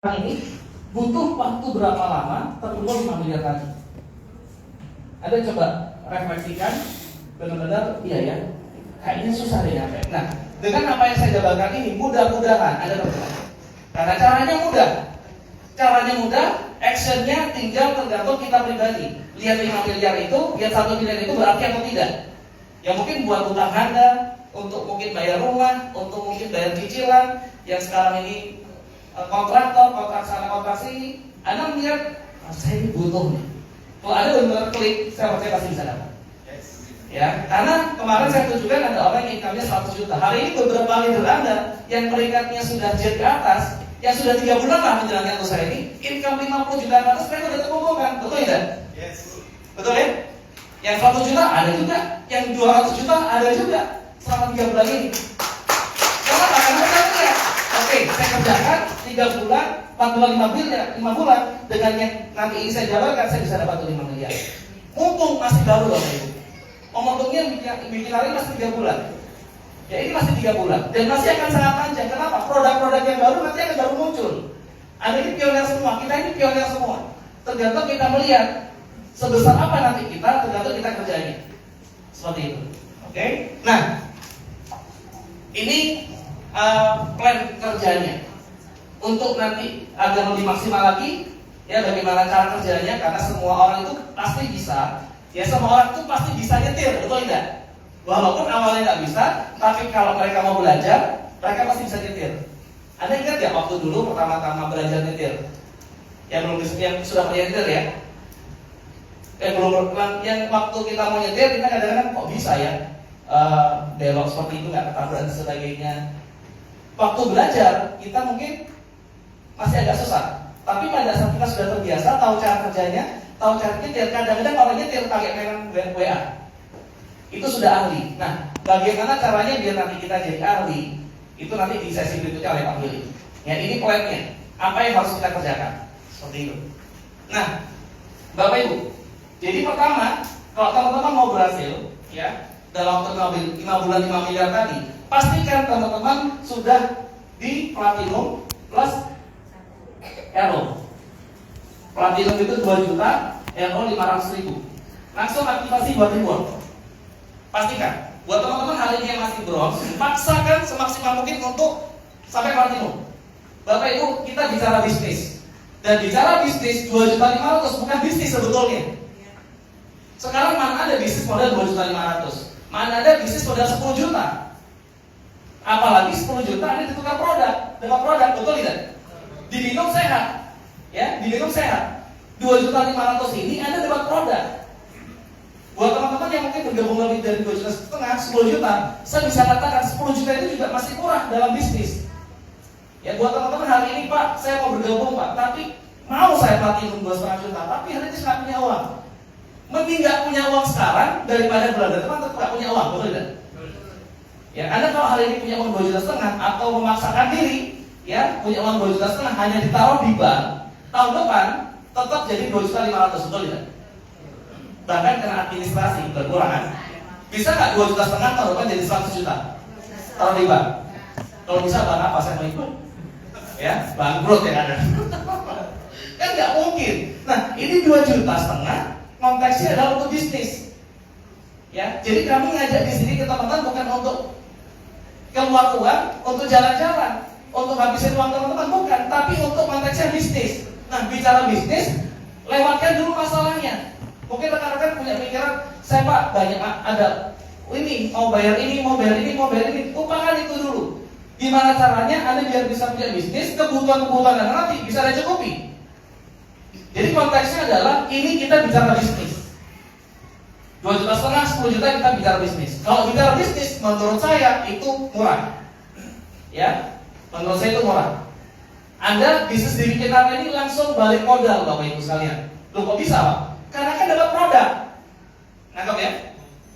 ini butuh waktu berapa lama terkumpul 5 miliar tadi? Anda coba refleksikan, benar-benar iya ya, kayaknya susah deh nyampe. Nah, dengan apa yang saya jabarkan ini, mudah-mudahan Anda bergerak. Karena caranya mudah. Caranya mudah, actionnya tinggal tergantung kita pribadi. Lihat 5 miliar itu, lihat 1 miliar itu berarti atau tidak. Yang mungkin buat utang Anda, untuk mungkin bayar rumah, untuk mungkin bayar cicilan, yang sekarang ini kontraktor, kontrak sana, kontrak sini, Anda melihat, saya ini butuh nih. Kalau Anda benar-benar klik, saya percaya pasti bisa dapat. Ya, karena kemarin saya tunjukkan ada orang yang income-nya 100 juta. Hari ini beberapa leader Anda yang peringkatnya sudah jet ke atas, yang sudah 3 bulan lah menjalankan usaha ini, income 50 juta ke atas, mereka sudah terkumpulkan. Betul tidak? Yes. Betul ya? Yang 100 juta ada juga, yang 200 juta ada juga selama 3 bulan ini. Kenapa? Karena saya lihat, oke, saya kerjakan 3 bulan, 4 bulan, 5 bulan, dengan yang nanti ini saya jalankan, saya bisa dapat 5 miliar. Mumpung masih baru loh Ibu. Momentumnya bikin hari masih 3 bulan. Ya ini masih 3 bulan dan masih akan sangat panjang. Kenapa? Produk-produk yang baru nanti akan baru muncul. Anda ini pionir semua, kita ini pionir semua. Tergantung kita melihat sebesar apa nanti kita, tergantung kita kerjanya. Seperti itu. Oke? Nah, ini plan kerjanya. Untuk nanti agar lebih maksimal lagi, ya bagaimana cara kerjanya? Karena semua orang itu pasti bisa. Ya semua orang itu pasti bisa nyetir, betul tidak? Walaupun awalnya nggak bisa, tapi kalau mereka mau belajar, mereka pasti bisa nyetir. Anda ingat ya waktu dulu pertama-tama belajar nyetir? Yang sudah pernah nyetir ya? Yang waktu kita mau nyetir, kita kadang-kadang kok bisa ya? Belok seperti itu nggak ketabrak dan sebagainya. Waktu belajar, kita mungkin masih agak susah. Tapi pada saat kita sudah terbiasa, tahu cara kerjanya, tahu cara nyetir, kadang-kadang kalau nyetir pakai mainan WA, itu sudah ahli. Nah, bagaimana caranya biar nanti kita jadi ahli? Itu nanti di sesi berikutnya oleh Pak Willy. Ya, ini poinnya. Apa yang harus kita kerjakan? Seperti itu. Nah, Bapak Ibu, jadi pertama, kalau teman-teman mau berhasil, ya, dalam waktu 5 bulan 5 miliar tadi, pastikan teman-teman sudah di Platinum plus RO. Platinum itu 2 juta, RO 500.000. Langsung aktivasi buat reward. Pastikan. Buat teman-teman hari ini yang masih bronze, paksakan semaksimal mungkin untuk sampai Platinum. Bapak Ibu, kita bicara bisnis. Dan bicara bisnis 2.500.000 bukan bisnis sebetulnya. Sekarang mana ada bisnis modal 2.500.000? Mana ada bisnis modal 10 juta? Apalagi 10 juta Anda ditukar produk, dapat produk, betul tidak? Diminum sehat, ya, diminum sehat. 2.500.000 ini Anda dapat produk. Buat teman-teman yang mungkin bergabung lebih dari 2,5 juta, 10 juta, saya bisa katakan 10 juta itu juga masih murah dalam bisnis. Ya, buat teman-teman hari ini, Pak, saya mau bergabung, Pak, tapi mau saya platinum 2,5 juta, tapi hari ini saya punya uang. Mending nggak punya uang sekarang daripada berada teman tetap nggak punya uang, betul tidak? Ya, Anda kalau hari ini punya uang 2,5 juta atau memaksakan diri, ya, punya uang 2,5 juta hanya ditaruh di bank, tahun depan tetap jadi 2.500.000, betul tidak? Bahkan kena administrasi berkurang kan? Bisa nggak 2,5 juta tahun depan jadi 100 juta? Taruh di bank. Kalau bisa bank apa saya mau ikut? Ya, bangkrut ya ada. Kan nggak mungkin. Nah, ini 2,5 juta konteksnya adalah untuk bisnis. Ya, jadi kami ngajak di sini ke teman-teman bukan untuk keluar uang, untuk jalan-jalan, untuk habisin uang teman-teman, bukan, tapi untuk konteksnya bisnis. Nah, bicara bisnis, lewatkan dulu masalahnya. Mungkin rekan-rekan punya pikiran, saya Pak banyak ada ini, mau bayar ini, mau bayar ini, mau bayar ini. Lupakan itu dulu. Gimana caranya Anda biar bisa punya bisnis, kebutuhan-kebutuhan Anda nanti bisa dicukupi. Jadi konteksnya adalah ini kita bicara bisnis. 2,5 juta, 10 juta kita bicara bisnis. Kalau bicara bisnis, menurut saya itu murah. Ya, menurut saya itu murah. Anda bisnis dibikin apa ini langsung balik modal, Bapak Ibu sekalian. Loh kok bisa, Pak? Karena kan dapat produk. Nangkap ya?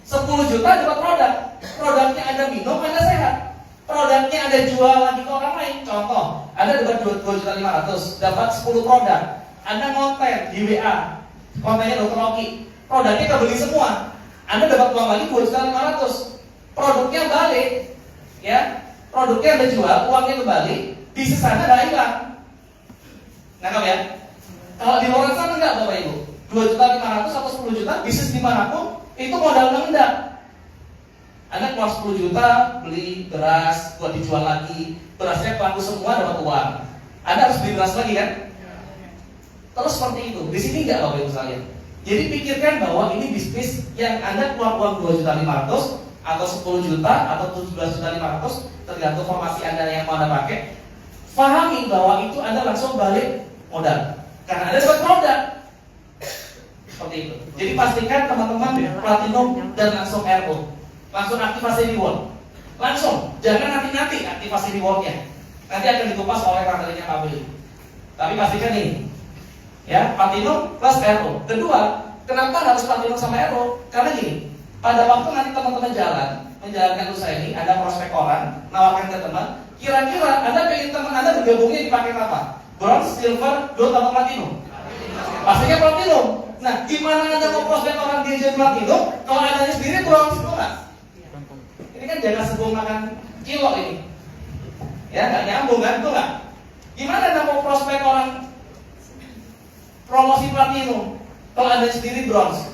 10 juta dapat produk. Produknya Anda minum, Anda sehat. Produknya Anda jual lagi ke orang lain. Contoh, Anda dapat 2.500.000, dapat 10 produk. Anda ngonten di WA, kontennya Dr. Oki, produknya kebeli semua. Anda dapat uang lagi 2.500.000. Produknya balik, ya, produknya Anda jual, uangnya kembali, bisnis Anda nggak hilang. Nangkap ya? Kalau di luar sana enggak Bapak Ibu. 2.500.000 atau 10 juta, bisnis dimanapun itu modal rendah. Anda keluar 10 juta beli beras buat dijual lagi, berasnya laku semua dapat uang. Anda harus beli beras lagi kan? Terus seperti itu. Di sini enggak Bapak Ibu sekalian. Jadi pikirkan bahwa ini bisnis yang Anda keluar uang 2.500.000 atau 10 juta atau 17.500.000 tergantung formasi Anda yang mau Anda pakai. Pahami bahwa itu Anda langsung balik modal karena Anda dapat produk. Seperti itu. Jadi pastikan teman-teman platinum dan langsung RO. Langsung aktivasi reward. Langsung, jangan nanti aktivasi rewardnya. Nanti akan dikupas oleh materinya Pak Willy. Tapi pastikan ini, ya, platinum plus RO. Kedua, kenapa harus platinum sama RO? Karena gini, pada waktu nanti teman-teman menjalankan usaha ini, ada prospek orang, nawarkan ke teman, kira-kira Anda pengen teman Anda bergabungnya di paket apa? Bronze, silver, gold, atau platinum? Pastinya platinum. Nah, gimana Anda mau prospek orang dia jadi platinum kalau Anda sendiri bronze, itu enggak? Ini kan jaga sebelum makan kilo ini. Ya, nggak nyambung kan, itu enggak? Gimana Anda mau prospek orang promosi platinum kalau Anda sendiri bronze?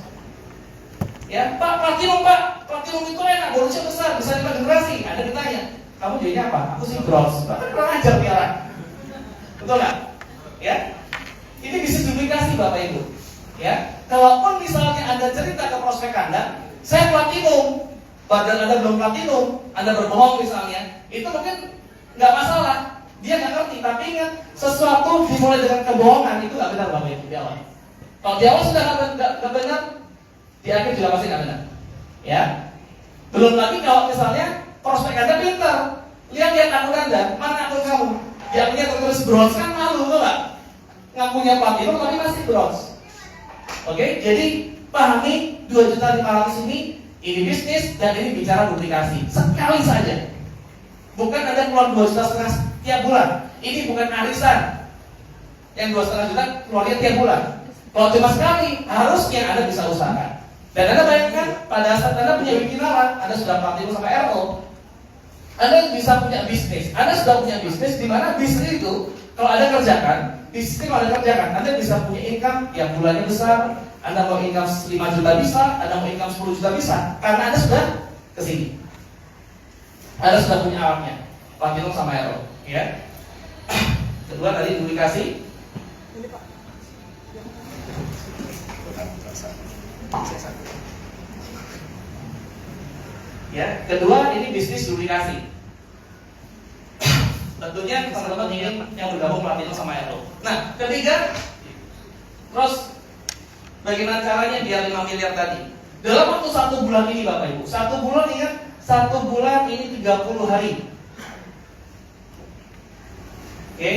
Ya, Pak, platinum itu enak, bonusnya besar, bisa 5 generasi. Anda ditanya, kamu jadinya apa? Aku sih bronze. Bahkan kurang ajar piara. Betul nggak? Ya, ini bisa duplikasi Bapak Ibu. Ya, kalaupun misalnya Anda cerita ke prospek Anda, saya platinum, padahal Anda belum platinum, Anda berbohong misalnya, itu mungkin nggak masalah. Dia nggak ngerti, tapi ingat sesuatu dimulai dengan kebohongan itu nggak benar Bapak Ibu di awal. Kalau di awal sudah nggak benar, di akhir juga pasti nggak benar. Ya, belum lagi kalau misalnya prospek Anda pintar, lihat akun Anda, mana akun kamu? Dia punya tertulis bronze kan malu tuh nggak? Ngakunya platinum tapi masih bronze. Oke, jadi pahami 2.500.000 ini bisnis dan ini bicara duplikasi sekali saja. Bukan Anda keluar 2,5 juta tiap bulan. Ini bukan arisan yang 2,5 juta keluarnya tiap bulan. Kalau cuma sekali, harusnya Anda bisa usahakan. Dan Anda bayangkan pada saat Anda punya bikinan, Anda sudah platinum sampai RO, Anda bisa punya bisnis. Anda sudah punya bisnis di mana bisnis itu kalau Anda kerjakan, bisnis kalau Anda kerjakan, Anda bisa punya income yang bulannya besar. Anda mau income 5 juta bisa, Anda mau income 10 juta bisa, karena Anda sudah kesini. Anda sudah punya alatnya, platinum sama RO. Ya. Kedua tadi duplikasi. Ya, kedua ini bisnis duplikasi. Tentunya teman-teman ingin yang bergabung platinum sama RO. Nah, ketiga, terus bagaimana caranya biar 5 miliar tadi? Dalam waktu 1 bulan ini Bapak Ibu, 1 bulan ingat, 1 bulan ini 30 hari. Oke,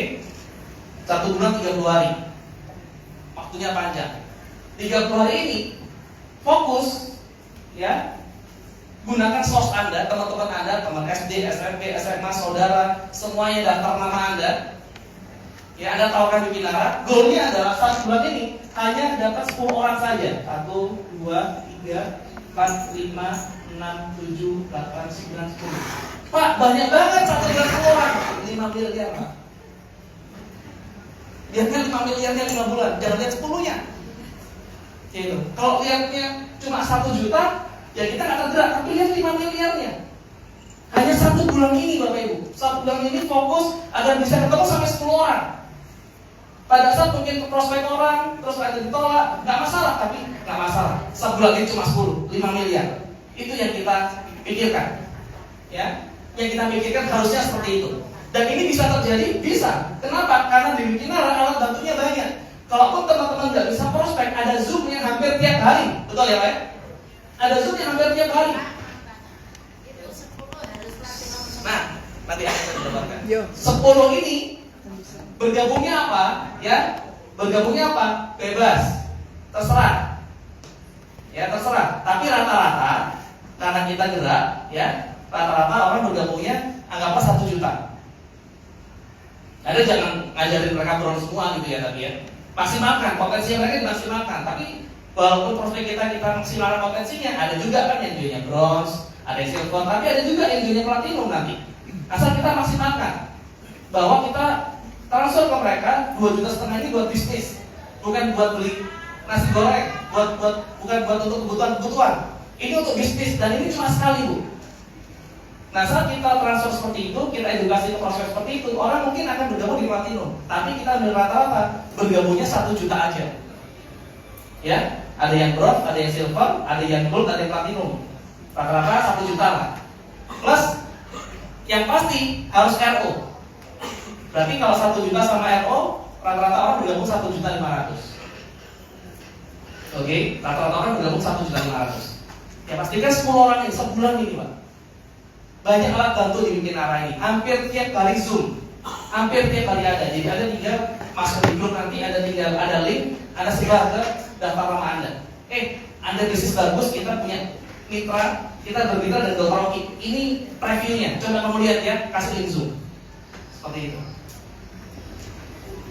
1 bulan 30 hari. Waktunya panjang. 30 hari ini fokus, ya, gunakan sos Anda, teman-teman Anda, teman SD, SMP, SMA, saudara, semuanya daftar nama Anda. Ya, Anda tawarkan di Binara. Goalnya adalah 1 bulan ini hanya dapat 10 orang saja. 1, 2, 3, 4, 5, 6, 7, 8, 9, 10. Pak, banyak banget 1 bulan 10 orang. 5 miliar Pak. Lihatnya 5 miliarnya 5 bulan, jangan lihat 10-nya. Gitu. Kalau lihatnya cuma 1 juta, ya kita nggak tergerak, tapi lihat 5 miliarnya. Hanya 1 bulan ini Bapak Ibu. 1 bulan ini fokus agar bisa ketemu sampai 10 orang. Pada saat mungkin prospek orang, terus ada ditolak, nggak masalah, tapi nggak masalah. Sebulan ini cuma 10, 5 miliar. Itu yang kita pikirkan. Ya, yang kita pikirkan harusnya seperti itu. Dan ini bisa terjadi? Bisa. Kenapa? Karena di Wikinara alat bantunya banyak. Kalaupun teman-teman nggak bisa prospek, ada Zoom yang hampir tiap hari. Betul ya Pak? Ada Zoom yang hampir tiap hari. Nah, nanti akan saya jabarkan. 10 ini bergabungnya apa? Ya, bergabungnya apa? Bebas, terserah. Ya, terserah. Tapi rata-rata karena kita gerak, ya, rata-rata orang bergabungnya anggaplah 1 juta. Anda jangan ngajarin mereka bronze semua gitu ya, tapi ya maksimalkan potensi mereka, dimaksimalkan. Tapi walaupun prospek kita maksimalkan potensinya, ada juga kan yang jualnya bronze, ada yang silver, tapi ada juga yang jualnya platinum nanti. Asal kita maksimalkan bahwa kita transfer ke mereka 2,5 juta ini buat bisnis, bukan buat beli nasi goreng, bukan buat untuk kebutuhan. Ini untuk bisnis dan ini cuma sekali, Bu. Nah, saat kita transfer seperti itu, kita edukasi ke proses seperti itu, orang mungkin akan bergabung di Platinum. Tapi kita rata-rata bergabungnya 1 juta aja. Ya, ada yang bronze, ada yang silver, ada yang gold, ada yang platinum. Rata-rata 1 juta lah. Plus, yang pasti harus RO. Berarti kalau 1 juta sama RO, rata-rata orang bergabung 1.500.000. Oke, rata-rata orang bergabung 1.500.000. Ya pastikan 10 orang ini sebulan ini, Pak. Banyak alat bantu dibikin arah ini. Hampir tiap kali Zoom, hampir tiap kali ada. Jadi ada tinggal masuk di grup nanti, ada link, ada sebar ke daftar nama Anda. Anda bisnis bagus, kita punya mitra, kita bermitra dan Dr. Rocky. Ini previewnya. Coba kamu lihat ya, kasih link Zoom. Seperti itu.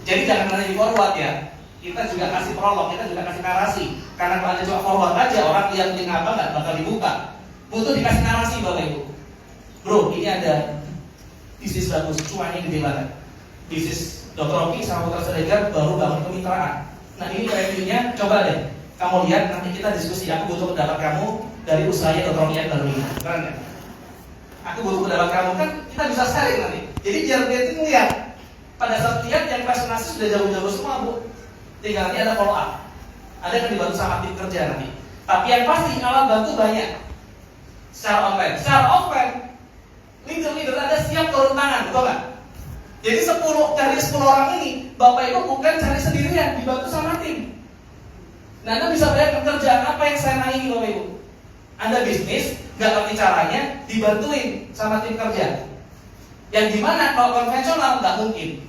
Jadi jangan hanya di forward ya. Kita juga kasih prolog, kita juga kasih narasi. Karena kalau Anda cuma forward aja, orang lihat link apa nggak bakal dibuka. Butuh dikasih narasi, Bapak Ibu. Bro, ini ada bisnis bagus, cuannya gede banget. Bisnis Dr. Rocky sama Putra Siregar baru bangun kemitraan. Nah ini reviewnya, coba deh kamu lihat, nanti kita diskusi. Aku butuh pendapat kamu dari usahanya Dr. Rocky yang baru ini. Keren ya? Aku butuh pendapat kamu, kan kita bisa sharing nanti. Jadi biar dia itu ngeliat. Pada saat lihat yang presentasi sudah jauh-jauh semua, Bu. Tinggal nanti ada follow up. Ada yang dibantu sama tim kerja nanti. Tapi yang pasti alat bantu banyak. Secara online, secara offline, leader ada siap turun tangan, betul nggak? Jadi 10 orang ini, Bapak Ibu bukan cari sendirian, dibantu sama tim. Nah, Anda bisa bayar pekerjaan apa yang saya naiki, Bapak Ibu. Anda bisnis, nggak ngerti caranya, dibantuin sama tim kerja. Yang dimana kalau konvensional nggak mungkin.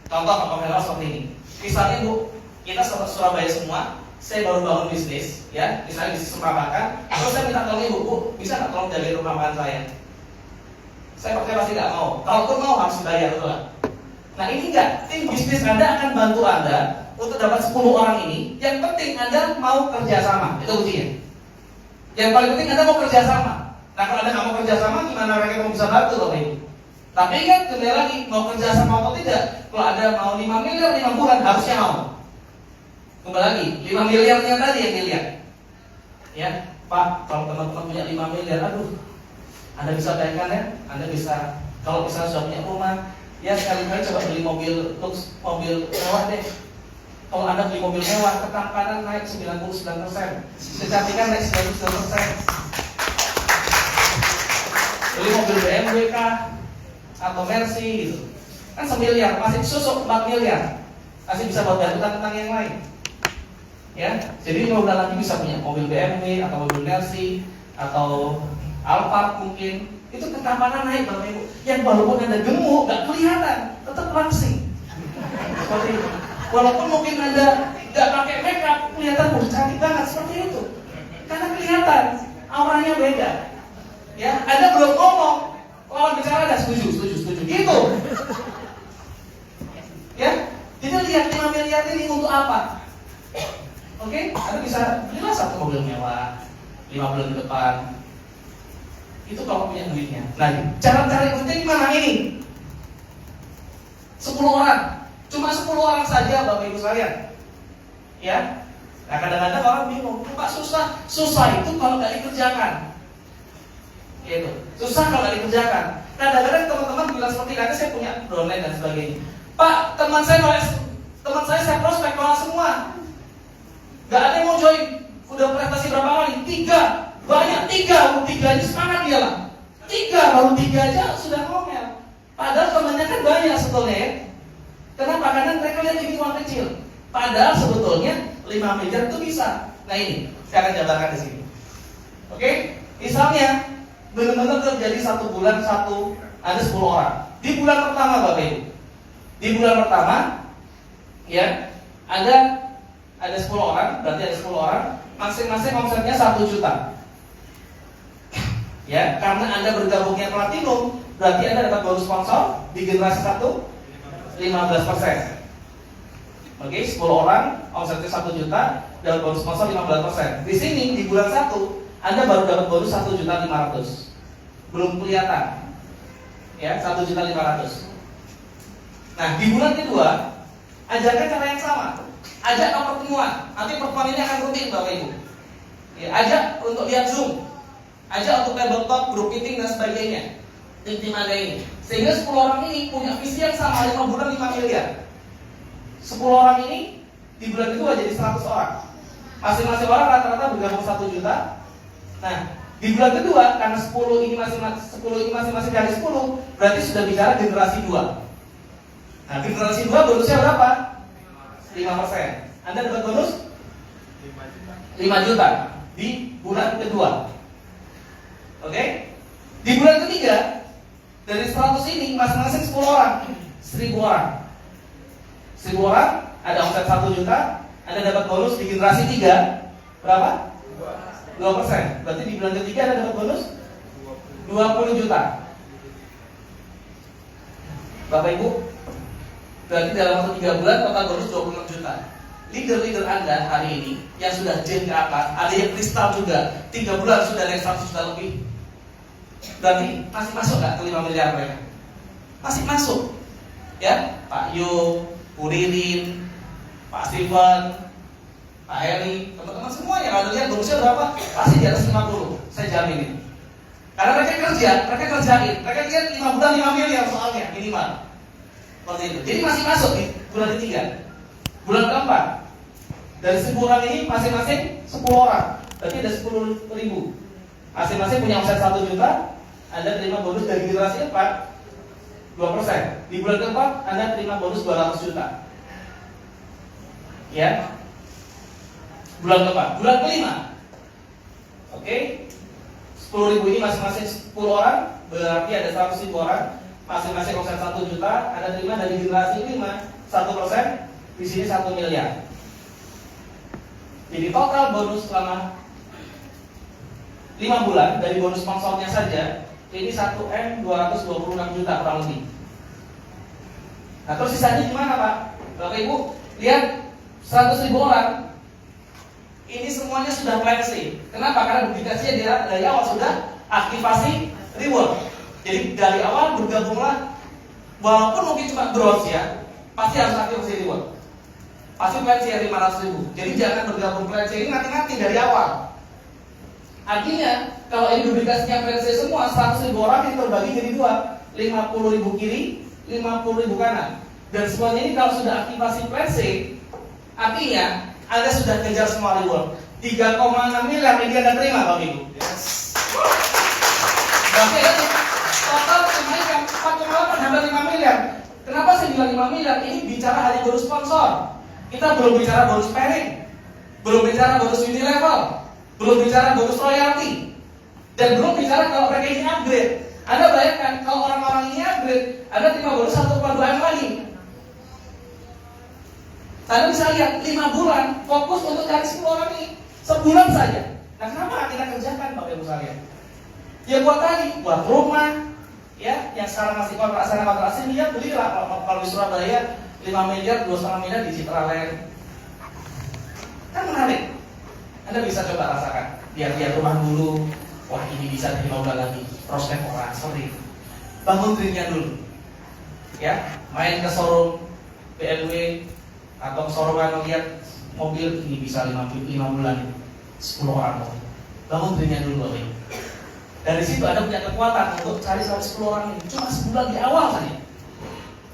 Contoh konvensional seperti ini. Misalnya Bu, kita Surabaya semua, saya baru bangun bisnis, ya, misalnya bisnis rumah makan, terus saya minta tolong Ibu, Bu, bisa nggak tolong jagain rumah makan saya? Saya pasti nggak mau. Kalaupun mau harus dibayar, betul. Nah ini enggak, tim bisnis Anda akan bantu Anda untuk dapat 10 orang ini. Yang penting Anda mau kerjasama, itu kuncinya. Yang paling penting Anda mau kerjasama. Nah kalau Anda nggak mau kerjasama, gimana mereka mau bisa bantu, Bapak Ibu? Tapi kan kembali lagi, mau kerjasama atau tidak? Kalau Anda mau 5 miliar 5 bulan, harusnya mau. Kembali lagi, 5 miliarnya tadi yang dilihat. Ya, Pak, kalau teman-teman punya 5 miliar, aduh, Anda bisa bayangkan ya, Anda bisa, kalau misalnya sudah punya rumah, ya sekali-kali coba beli mobil mewah deh. Kalau Anda beli mobil mewah, ketampanan naik 99%, kecantikan naik 99%. Beli mobil BMW kah? Atau Mercy gitu. Kan 1 miliar, masih susuk 4 miliar. Masih bisa buat bantu tentang yang lain. Ya, jadi 5 bulan lagi bisa punya mobil BMW atau mobil Mercy atau Alphard mungkin. Itu ketampanan naik, Bapak Ibu. Yang walaupun Anda gemuk, gak kelihatan, tetap langsing. Seperti itu. Walaupun mungkin Anda gak pakai makeup, kelihatan cantik banget, seperti itu. Karena kelihatan, auranya beda. Ya, Anda belum ngomong, lawan bicara ada setuju, gitu. Ya, jadi lihat 5 miliar ini untuk apa? Oke, Anda bisa belilah 1 mobil mewah 5 bulan ke depan. Itu kalau punya duitnya. Nah, cara cari duitnya gimana ini? 10 orang, cuma 10 orang saja, Bapak Ibu sekalian. Ya, nah kadang-kadang orang bingung, Pak susah itu kalau nggak dikerjakan. Gitu. Susah kalau nggak dikerjakan. Kadang-kadang teman-teman bilang seperti tadi, saya punya downline dan sebagainya. Pak, teman saya prospek nolak semua. Gak ada yang mau join. Udah prestasi berapa kali? 3. Banyak 3 aja semangat dia lah. 3, baru 3 aja sudah ngomel. Padahal temannya kan banyak sebetulnya ya. Kenapa? Karena mereka lihat ini uang kecil. Padahal sebetulnya 5 miliar itu bisa. Nah ini, saya akan jabarkan di sini. Oke? Misalnya benar-benar terjadi 1 bulan ada 10 orang. Di bulan pertama, Bapak Ibu. Di bulan pertama ya, ada 10 orang, berarti ada 10 orang, masing-masing omsetnya 1 juta. Ya, karena Anda bergabungnya Platinum, berarti Anda dapat bonus sponsor di generasi 1 15%. Oke, 10 orang, omsetnya 1 juta, dapat bonus sponsor 15%. Di sini di bulan 1 Anda baru dapat bonus 1.500.000. Belum kelihatan. Ya, 1.500.000. Nah, di bulan kedua, ajarkan cara yang sama. Ajak ke pertemuan. Nanti pertemuan ini akan rutin, Bapak Ibu. Ya, ajak untuk lihat Zoom. Ajak untuk tabletop, group meeting, dan sebagainya. Tim-tim ada ini. Sehingga 10 orang ini punya visi yang sama, 5 bulan 5 miliar. 10 orang ini di bulan kedua jadi 100 orang. Masing-masing orang rata-rata bergabung 1 juta. Nah, di bulan kedua karena 10 ini masing-masing dari 10, berarti sudah bicara generasi 2. Nah, generasi 2 bonusnya berapa? 5%. Anda dapat bonus 5 juta di bulan kedua. Oke? Di bulan ketiga dari 100 ini masing-masing 10 orang, 1000 orang. 1000 orang ada omset 1 juta, Anda dapat bonus di generasi 3 berapa? 2%. Berarti di bulan ketiga Anda dapat bonus 20 juta. Bapak Ibu, berarti dalam waktu 3 bulan total bonus 26 juta. Leader-leader Anda hari ini yang sudah jen ke atas, ada yang kristal juga, 3 bulan sudah naik 100 juta lebih. Berarti masih masuk nggak ke 5 miliar mereka? Masih masuk. Ya, Pak Yu, Bu Ririn, Pak Steven, Pak Heri, teman-teman semuanya kalau lihat bonusnya berapa? Pasti di atas 50, saya jamin ini. Karena mereka kerjain, mereka lihat 5 bulan 5 miliar soalnya minimal. Seperti itu. Jadi masih masuk di bulan ketiga. Bulan keempat dari 10 orang ini masing-masing 10 orang, berarti ada 10.000. Masing-masing punya omset 1 juta, Anda terima bonus dari generasi 4 2%. Di bulan keempat Anda terima bonus 200 juta. Ya. Bulan keempat. Bulan kelima, oke, 10.000 ini masing-masing 10 orang, berarti ada 100.000 orang, masing-masing omset 1 juta, Anda terima dari generasi 5 1%, di sini 1 miliar. Jadi total bonus selama 5 bulan dari bonus sponsornya saja ini 1M 226 juta kurang lebih. Nah, terus sisanya gimana, Pak? Bapak Ibu, lihat 100.000 orang ini semuanya sudah plan C. Kenapa? Karena duplikasinya dia dari awal sudah aktivasi reward. Jadi dari awal bergabunglah, walaupun mungkin cuma bros ya, pasti harus aktivasi reward. Pasti plan C 500.000. Jadi jangan bergabung plan C ini nanti dari awal. Artinya kalau ini duplikasinya plan C semua 100.000 orang ini terbagi jadi 2, 50.000 kiri, 50.000 kanan. Dan semuanya ini kalau sudah aktivasi plan C, artinya Anda sudah kejar semua reward. 3,6 miliar ini Anda terima, Bapak Ibu. Yes. Berarti ada total kenaikan 4,8 hampir 5 miliar. Kenapa saya bilang 5 miliar? Ini bicara hari bonus sponsor. Kita belum bicara bonus pairing, belum bicara bonus Unilevel, belum bicara bonus royalty, dan belum bicara kalau mereka ini upgrade. Anda bayangkan kalau orang-orang ini upgrade, Anda terima bonus 1,2 M lagi. Anda bisa lihat 5 bulan fokus untuk cari 10 orang ini, sebulan saja. Nah, kenapa kita kerjakan, Bapak Ibu sekalian? Ya buat tadi, buat rumah, ya, yang sekarang masih kontrak sana kontrak sini, ya belilah. Kalau di Surabaya 5 miliar, 2,5 miliar di Citraland. Kan menarik. Anda bisa coba rasakan. Lihat rumah dulu. Wah, ini bisa di 5 bulan lagi. Prospek orang seperti itu. Bangun dreamnya dulu. Ya, main ke showroom BMW atau ke showroom yang lihat mobil ini bisa 5 bulan, 10 orang. Bangun dreamnya dulu, Bapak Ibu. Dari situ Anda punya kekuatan untuk cari 10 orang ini. Cuma sebulan di awal saja.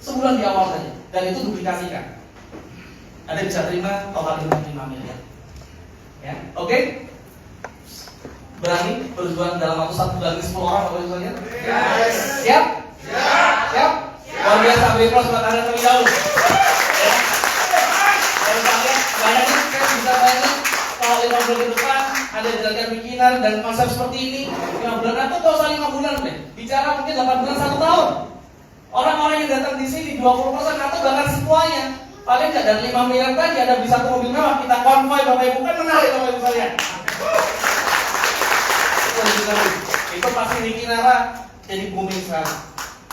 Sebulan di awal saja. Dan itu duplikasikan. Anda bisa terima total 5 miliar. Ya, oke? Berani berjuang dalam waktu 1 bulan 10 orang, Bapak Ibu sekalian? Yes. Siap? Siap? Luar biasa, beri aplaus buat Anda terlebih dahulu. Ya. Baru sekalian, bayangin, saya bisa bayangin kalau 5 bulan ke depan Anda dijalankan bikinan dan konsep seperti ini 5 bulan, atau gak usah 5 bulan deh. Bicara mungkin 8 bulan 1 tahun. Orang-orang yang datang di sini 20% atau bahkan semuanya, paling nggak dari 5 miliar tadi Anda bisa ke mobil mewah, kita konvoy Bapak Ibu, kan menarik Bapak Ibu sekalian. Itu pasti bikin arah jadi booming sekali.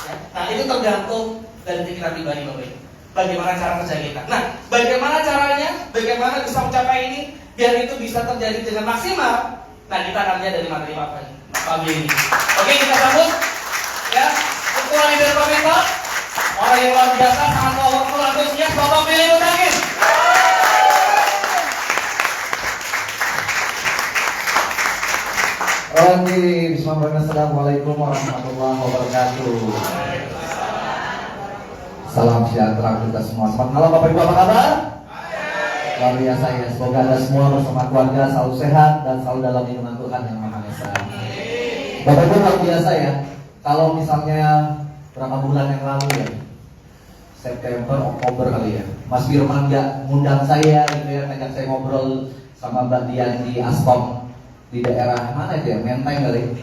Ya. Nah, itu tergantung dari pikiran pribadi Bapak Ibu. Bagaimana cara kerja kita? Nah, bagaimana caranya? Bagaimana bisa mencapai ini biar itu bisa terjadi dengan maksimal? Nah, kita akan lihat dari materi pagi ini. Oke, kita sambut. Ya, ketua leader komentar. Orang yang luar biasa, sangat powerful, antusias, Bapak Billy Mutakin. Oke, bismillahirrahmanirrahim. Assalamualaikum warahmatullahi wabarakatuh. Salam sejahtera kita semua. Selamat malam Bapak Ibu, apa kabar? Luar biasa ya. Semoga Anda semua bersama keluarga selalu sehat dan selalu dalam lindungan Tuhan yang Maha Esa. Bapak Ibu, luar biasa ya. Kalau misalnya berapa bulan yang lalu ya, September, Oktober kali ya, Mas Firman nggak ngundang saya gitu ya, ngajak saya ngobrol sama Mbak Dian di Askom di daerah mana itu ya, Menteng kali.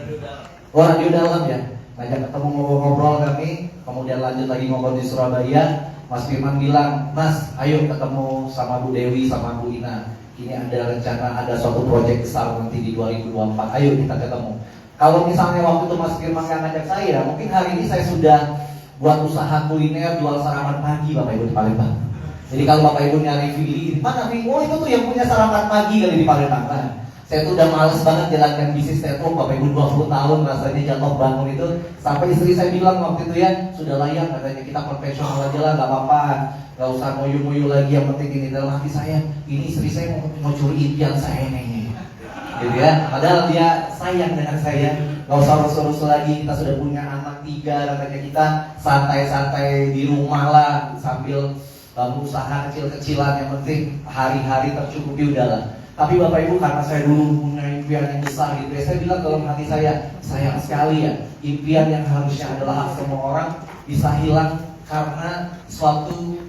Oh, Radio Dalam ya. Ngajak ketemu ngobrol-ngobrol kami, kemudian lanjut lagi ngobrol di Surabaya. Mas Firman bilang, Mas, ayo ketemu sama Bu Dewi sama Bu Ina. Ini ada rencana, ada suatu proyek besar nanti di 2024. Ayo kita ketemu. Kalau misalnya waktu itu Mas Firman yang ngajak saya, mungkin hari ini saya sudah buat usaha kuliner jual sarapan pagi Bapak Ibu di Palembang. Jadi kalau Bapak Ibu nyari Vili, mana Vili? Oh itu tuh yang punya sarapan pagi kali di Palembang. Nah, saya tuh udah males banget jalankan bisnis saya tuh Bapak Ibu 20 tahun rasanya jatuh bangun itu. Sampai istri saya bilang waktu itu ya, sudah layak katanya kita konvensional aja lah, gak apa-apa, gak usah ngoyo-ngoyo lagi, yang penting ini dalam hati saya. Ini istri saya mau curi impian saya nih, gitu ya. Padahal dia sayang dengan saya, gak usah rusuh-rusuh lagi, kita sudah punya anak 3, katanya kita santai-santai di rumah lah sambil usaha kecil-kecilan, yang penting hari-hari tercukupi udahlah. Tapi Bapak Ibu, karena saya dulu punya impian yang besar gitu ya, saya bilang dalam hati saya, sayang sekali ya, impian yang harusnya adalah hak semua orang bisa hilang karena suatu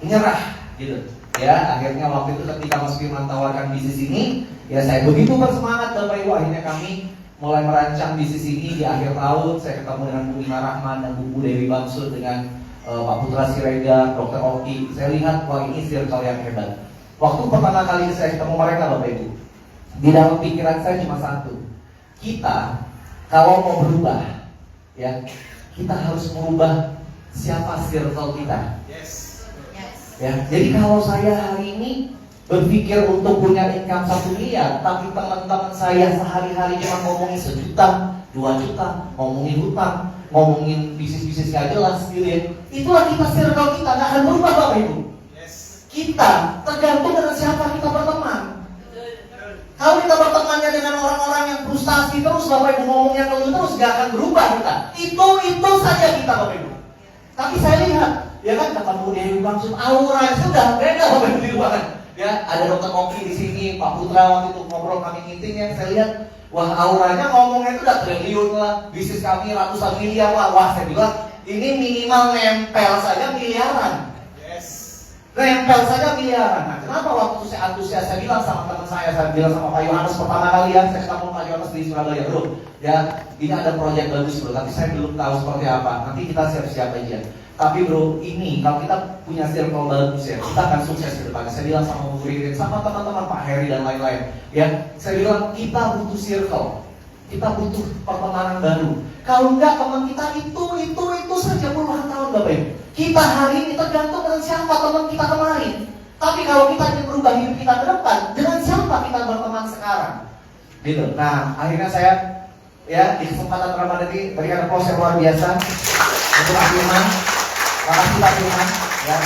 menyerah gitu. Ya, akhirnya waktu itu ketika Mas Firman tawarkan bisnis ini, ya saya begitu bersemangat Bapak Ibu. Akhirnya kami mulai merancang bisnis ini di akhir tahun. Saya ketemu dengan Bu Ina Rahman dan Bu Dewi Bamsud, dengan Pak Putra Siregar, Dr. Oki. Saya lihat, wah ini circle yang hebat. Waktu pertama kali saya ketemu mereka Bapak Ibu, di dalam pikiran saya cuma satu. Kita kalau mau berubah, ya kita harus merubah siapa circle kita. Ya, jadi kalau saya hari ini berpikir untuk punya income 1 miliar, tapi teman-teman saya sehari-hari cuma ngomongin 1 juta, 2 juta, ngomongin hutang, ngomongin bisnis-bisnis gak jelas gitu ya, itulah kita circle kita, gak akan berubah Bapak Ibu. Kita tergantung dengan siapa kita berteman. Kalau kita bertemannya dengan orang-orang yang frustasi terus Bapak Ibu, ngomongnya terus, gak akan berubah kita. Itu saja kita Bapak Ibu. Tapi saya lihat, ya kan ketemu Dewi Bamsud, aura sudah beda Bapak Ibu di ruangan. Ya, ada Dr. Oki di sini, Pak Putra waktu itu ngobrol kami meeting ya, saya lihat, wah auranya ngomongnya itu udah triliun lah, bisnis kami ratusan miliar lah. Wah saya bilang, ini minimal nempel saja miliaran. Nempel saja miliaran. Nah, kenapa waktu itu saya antusias, saya bilang sama teman saya bilang sama Pak Yohanes pertama kali ya, saya ketemu Pak Yohanes di Surabaya, bro, ya ini ada proyek bagus bro, tapi saya belum tahu seperti apa, nanti kita siap-siap aja. Tapi bro, ini kalau kita punya circle bagus ya, kita akan sukses ke depannya. Saya bilang sama Bu Ririn, sama teman-teman Pak Heri dan lain-lain, ya saya bilang kita butuh circle, kita butuh pertemanan baru. Kalau enggak teman kita itu saja puluhan tahun Bapak Ibu. Kita hari ini tergantung dengan siapa teman kita kemarin. Tapi kalau kita ingin berubah hidup kita ke depan, dengan siapa kita berteman sekarang? Gitu. Nah, akhirnya saya ya di kesempatan Ramadan ini berikan aplaus yang luar biasa untuk Pak Firman. Makasih Pak Firman ya.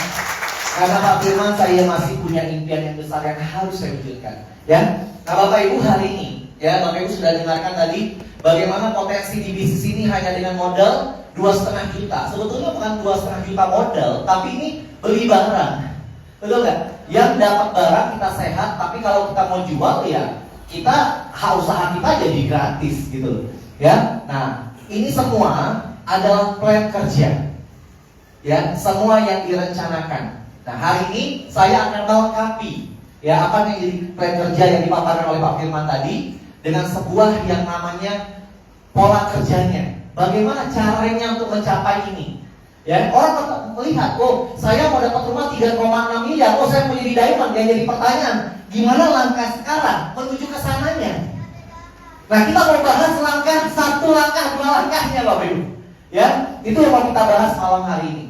Karena Pak Firman, saya masih punya impian yang besar yang harus saya wujudkan. Ya. Nah Bapak Ibu, hari ini ya Bapak Ibu sudah dengarkan tadi bagaimana potensi di bisnis ini hanya dengan modal 2,5 juta. Sebetulnya bukan 2,5 juta modal, tapi ini beli barang. Betul nggak? Yang dapat barang kita sehat, tapi kalau kita mau jual ya kita usaha kita jadi gratis gitu. Ya. Nah, ini semua adalah plan kerja. Ya, semua yang direncanakan. Nah, hari ini saya akan melengkapi ya apa yang jadi plan kerja yang dipaparkan oleh Pak Firman tadi dengan sebuah yang namanya pola kerjanya. Bagaimana caranya untuk mencapai ini? Ya, orang melihat, oh saya mau dapat rumah 3,6 miliar, oh saya mau jadi diamond. Yang jadi pertanyaan, gimana langkah sekarang menuju ke sananya? Nah, kita mau bahas langkah 1 langkah, 2 langkahnya Bapak Ibu. Ya, itu yang mau kita bahas malam hari ini.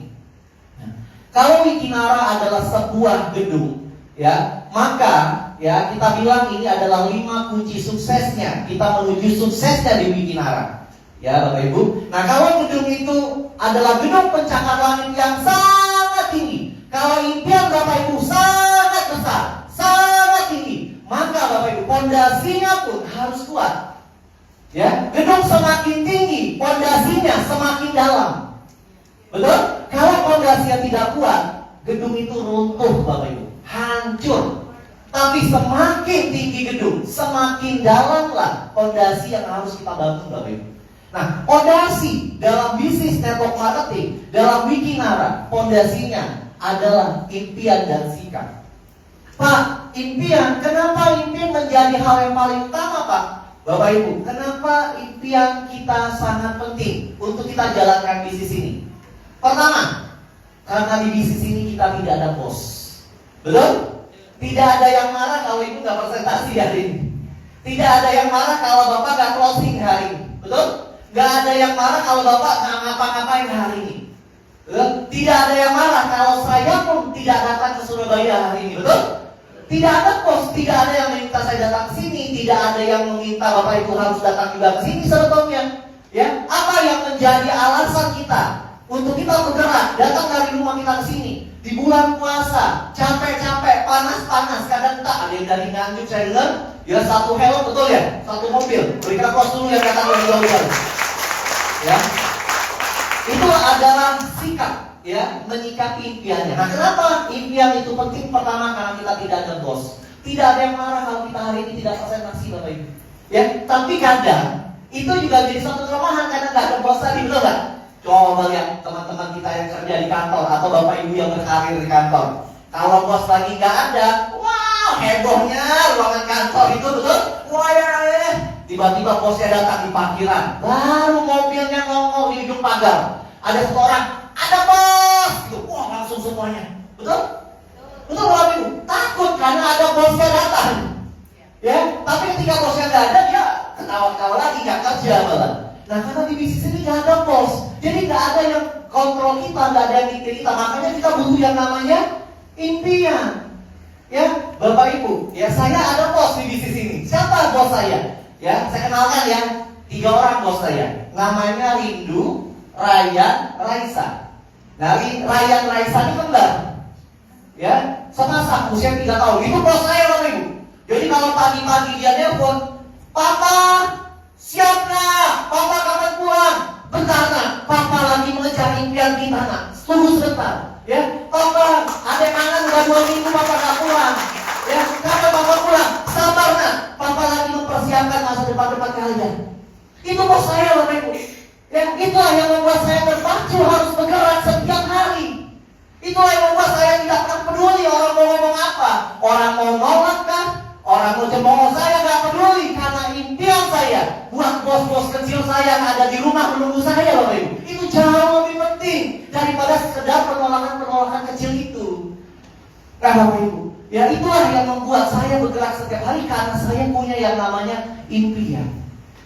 Nah, kalau Wikinara adalah sebuah gedung, ya, maka ya kita bilang ini adalah 5 kunci suksesnya kita menuju suksesnya di Wikinara. Ya Bapak Ibu. Nah kalau gedung itu adalah gedung pencakar langit yang sangat tinggi, kalau impian Bapak Ibu sangat besar, sangat tinggi, maka Bapak Ibu pondasinya pun harus kuat. Ya, gedung semakin tinggi, pondasinya semakin dalam. Betul? Kalau pondasinya tidak kuat, gedung itu runtuh Bapak Ibu, hancur. Tapi semakin tinggi gedung, semakin dalamlah pondasi yang harus kita bangun Bapak Ibu. Nah, pondasi dalam bisnis network marketing, dalam Wikinara, pondasinya adalah impian dan sikap. Pak, impian, kenapa impian menjadi hal yang paling utama Pak? Bapak Ibu, kenapa impian kita sangat penting untuk kita jalankan bisnis ini? Pertama, karena di bisnis ini kita tidak ada bos. Betul? Tidak ada yang marah kalau Ibu nggak presentasi hari ini. Tidak ada yang marah kalau Bapak nggak closing hari ini. Betul? Gak ada yang marah kalau Bapak nggak ngapa-ngapain hari ini. Betul? Tidak ada yang marah kalau saya pun tidak datang ke Surabaya hari ini. Betul? Tidak ada bos, tidak ada yang meminta saya datang ke sini, tidak ada yang meminta Bapak Ibu harus datang juga ke sini sebetulnya. Ya, apa yang menjadi alasan kita untuk kita bergerak, datang dari rumah kita ke sini di bulan puasa, capek-capek, panas-panas, kadang tak ada yang dari Nganjuk saya dengar, ya satu helm betul ya, satu mobil, berikan kos dulu yang datang dari jauh-jauh. Ya, itu adalah sikap, ya, menyikapi impiannya. Nah, kenapa impian itu penting? Pertama, karena kita tidak ada bos. Tidak ada yang marah kalau kita hari ini tidak presentasi Bapak Ibu. Ya, tapi kadang itu juga jadi satu kelemahan karena nggak ada bos tadi, betul nggak? Coba lihat teman-teman kita yang kerja di kantor atau Bapak Ibu yang berkarir di kantor. Kalau bos lagi nggak ada, wah hebohnya ruangan kantor itu, betul? Wah ya. Tiba-tiba bosnya datang di parkiran, baru mobilnya ngomong di ujung pagar. Ada satu orang, ada bos, gitu. Wah langsung semuanya, betul? Betul Bapak Ibu? Takut karena ada bosnya datang. Ya, tapi ketika bosnya nggak ada, dia ketawa-ketawa lagi, nggak kerja malah. Nah karena di bisnis ini nggak ada bos, jadi nggak ada yang kontrol kita, nggak ada yang diktir kita. Makanya kita butuh yang namanya impian. Ya, Bapak Ibu, ya saya ada bos di bisnis ini. Siapa bos saya? Ya, saya kenalkan ya, 3 orang bos saya. Namanya Rindu, Ryan, Raisa. Nah, Ryan, Raisa ini kembar. Ya, sepasang usia 3 tahun. Itu bos saya Bapak Ibu. Jadi kalau pagi-pagi dia nelpon, Papa, siap nak? Papa kapan pulang? Bentar nak, Papa lagi mengejar impian kita nak. Tunggu sebentar. Ya, Papa, ada kangen udah 2 minggu Papa gak pulang. Ya, kapan Papa pulang? Sabar nak, Papa lagi mempersiapkan masa depan kalian. Itu bos saya Bapak Ibu. Ya, itulah yang membuat saya terpacu harus bergerak setiap hari. Itulah yang membuat saya tidak pernah peduli orang mau ngomong apa. Orang mau nolak kah? Orang mau cemooh saya gak peduli. Karena impian saya buat bos-bos kecil saya yang ada di rumah menunggu saya Bapak Ibu. Itu jauh lebih penting daripada sekedar penolakan-penolakan kecil itu. Nah Bapak Ibu, ya itulah yang membuat saya bergerak setiap hari. Karena saya punya yang namanya impian.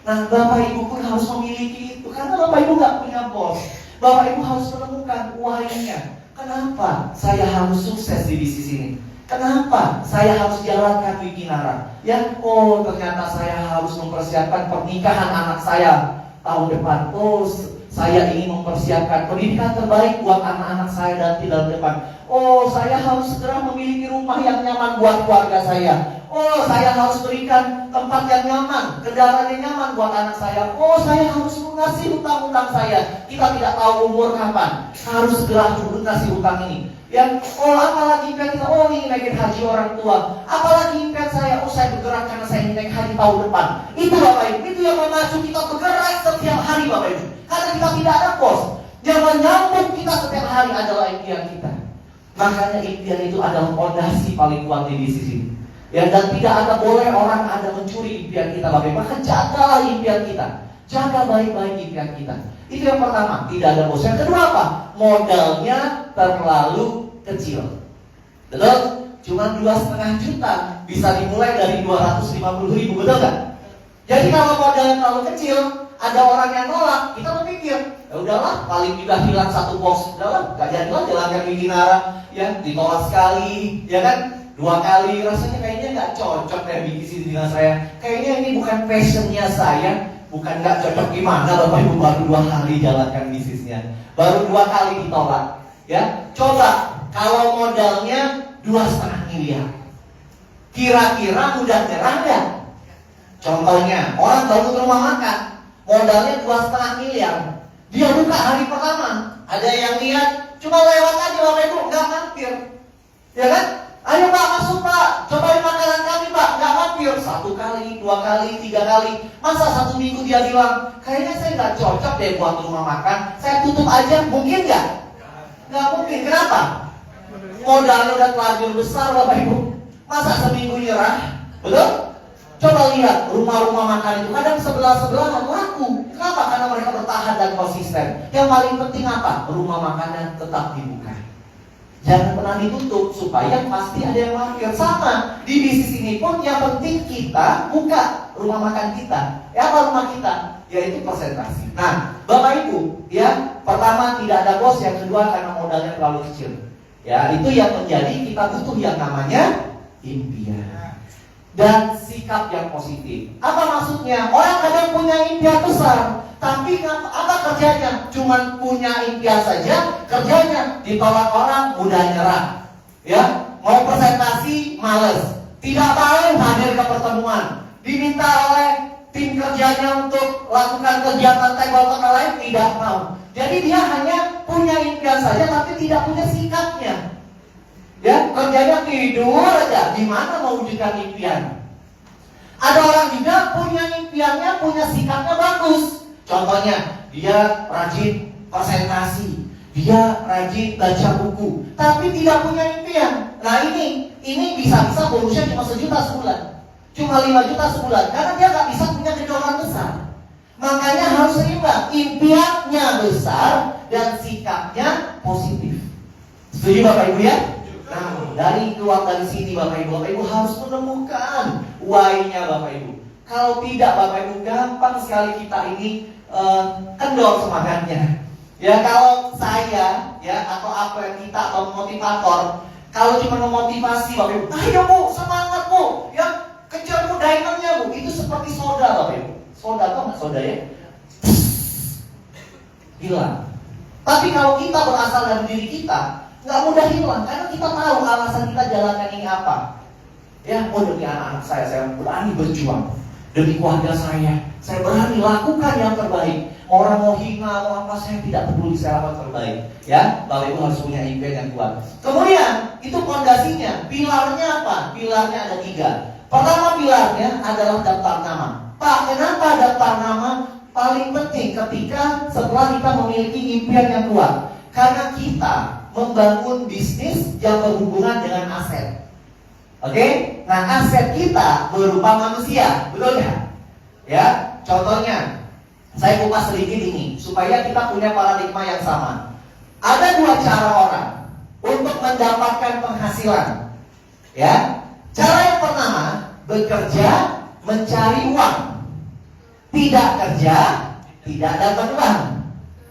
Nah Bapak Ibu pun harus memiliki itu. Karena Bapak Ibu gak punya bos. Bapak Ibu harus menemukan why-nya. Kenapa saya harus sukses di bisnis ini? Kenapa saya harus jalankan Wikinara? Ya, oh ternyata saya harus mempersiapkan pernikahan anak saya tahun depan. Oh, saya ingin mempersiapkan pendidikan terbaik buat anak-anak saya nanti tahun depan. Oh, saya harus segera memiliki rumah yang nyaman buat keluarga saya. Oh, saya harus berikan tempat yang nyaman, kendaraan yang nyaman buat anak saya. Oh, saya harus melunasi hutang-hutang saya. Kita tidak tahu umur kapan. Harus segera melunasi hutang ini. Ya, oh apalagi impian kita, oh ingin naikin haji orang tua. Apalagi impian saya, oh saya bergerak karena saya ingin naik haji tahun depan. Itu Bapak Ibu, itu yang memacu kita bergerak setiap hari Bapak Ibu. Karena kita tidak ada bos. Yang menyambung kita setiap hari adalah impian kita. Makanya impian itu adalah fondasi paling kuat di bisnis ini. Ya, dan tidak ada boleh orang ada mencuri impian kita Bapak Ibu. Maka jagalah impian kita. Jaga baik-baik impian kita. Itu yang pertama, tidak ada bos. Yang kedua apa? Modalnya terlalu kecil. Betul? Cuma 2,5 juta bisa dimulai dari 250.000, betul kan? Jadi kalau modalnya terlalu kecil, ada orang yang nolak, kita berpikir, ya udahlah, paling juga hilang 1 box, udahlah, gak jadilah jalankan Wikinara, ya ditolak sekali, ya kan? 2 kali, rasanya kayaknya gak cocok deh bisnis dengan saya. Kayaknya ini bukan passionnya saya. Bukan nggak cocok gimana Bapak Ibu, baru 2 kali jalankan bisnisnya, baru 2 kali ditolak. Ya, coba kalau modalnya 2,5 miliar, kira-kira mudah nyerah nggak? Contohnya, orang bangun rumah makan, modalnya 2,5 miliar, dia buka hari pertama, ada yang lihat, cuma lewat aja Bapak Ibu, nggak mampir, ya kan? Ayo Pak, masuk Pak, cobain makanan kami Pak, nggak mampir. 1 kali, 2 kali, 3 kali. Masa 1 minggu dia bilang, kayaknya saya nggak cocok deh buat rumah makan, saya tutup aja, mungkin nggak? Nggak mungkin, kenapa? Modalnya udah terlanjur besar Bapak Ibu. Masa seminggu nyerah? Betul? Coba lihat rumah-rumah makan itu kadang sebelah-sebelahan laku. Kenapa? Karena mereka bertahan dan konsisten. Yang paling penting apa? Rumah makannya tetap dibuka, jangan pernah ditutup, supaya pasti ada yang mampir. Sama di bisnis ini pun, yang penting kita buka rumah makan kita. Ya, apa rumah kita? Yaitu presentasi. Nah, Bapak Ibu, ya, pertama tidak ada bos, yang kedua karena modalnya terlalu kecil. Ya, itu yang menjadi kita butuh yang namanya impian dan sikap yang positif. Apa maksudnya? Orang kadang punya impian besar, tapi apa kerjanya? Cuman punya impian saja, kerjanya ditolak orang, mudah nyerah. Ya, mau presentasi males, tidak mau hadir ke pertemuan, diminta oleh tim kerjanya untuk lakukan kegiatan table lain, tidak mau. Jadi dia hanya punya impian saja, tapi tidak punya sikapnya. Ya, kerjanya tidur aja, gimana mau wujudkan impian? Ada orang juga punya impiannya, punya sikapnya bagus. Contohnya, dia rajin presentasi, dia rajin baca buku, tapi tidak punya impian. Nah ini bisa-bisa bonusnya cuma 1 juta sebulan, cuma 5 juta sebulan, karena dia nggak bisa punya gedongan besar. Makanya harus seimbang, impiannya besar dan sikapnya positif. Setuju Bapak Ibu ya? Nah, keluar dari sini Bapak Ibu harus menemukan why-nya Bapak Ibu. Kalau tidak Bapak Ibu, gampang sekali kita ini kendor semangatnya. Ya, kalau saya ya atau apa yang kita atau motivator, kalau cuma memotivasi Bapak Ibu, ayo Bu, semangat Bu, ya kejar Bu diamondnya Bu, itu seperti soda Bapak Ibu. Soda atau nggak soda ya? Hilang. Tapi kalau kita berasal dari diri kita, nggak mudah hilang, karena kita tahu alasan kita jalankan ini apa. Ya, oh demi anak-anak saya berani berjuang. Demi keluarga saya berani lakukan yang terbaik. Orang mau hina, mau apa, saya tidak peduli, saya lakukan terbaik. Ya, Bapak Ibu harus punya impian yang kuat. Kemudian, itu fondasinya, pilarnya apa? Pilarnya ada 3. Pertama pilarnya adalah daftar nama. Pak, kenapa daftar nama paling penting ketika setelah kita memiliki impian yang kuat? Karena kita membangun bisnis yang berhubungan dengan aset. Oke? Nah, aset kita berupa manusia, betul ya? Ya, contohnya saya kupas sedikit ini supaya kita punya paradigma yang sama. Ada 2 cara orang untuk mendapatkan penghasilan. Ya. Cara yang pertama, bekerja mencari uang. Tidak kerja, tidak dapat uang.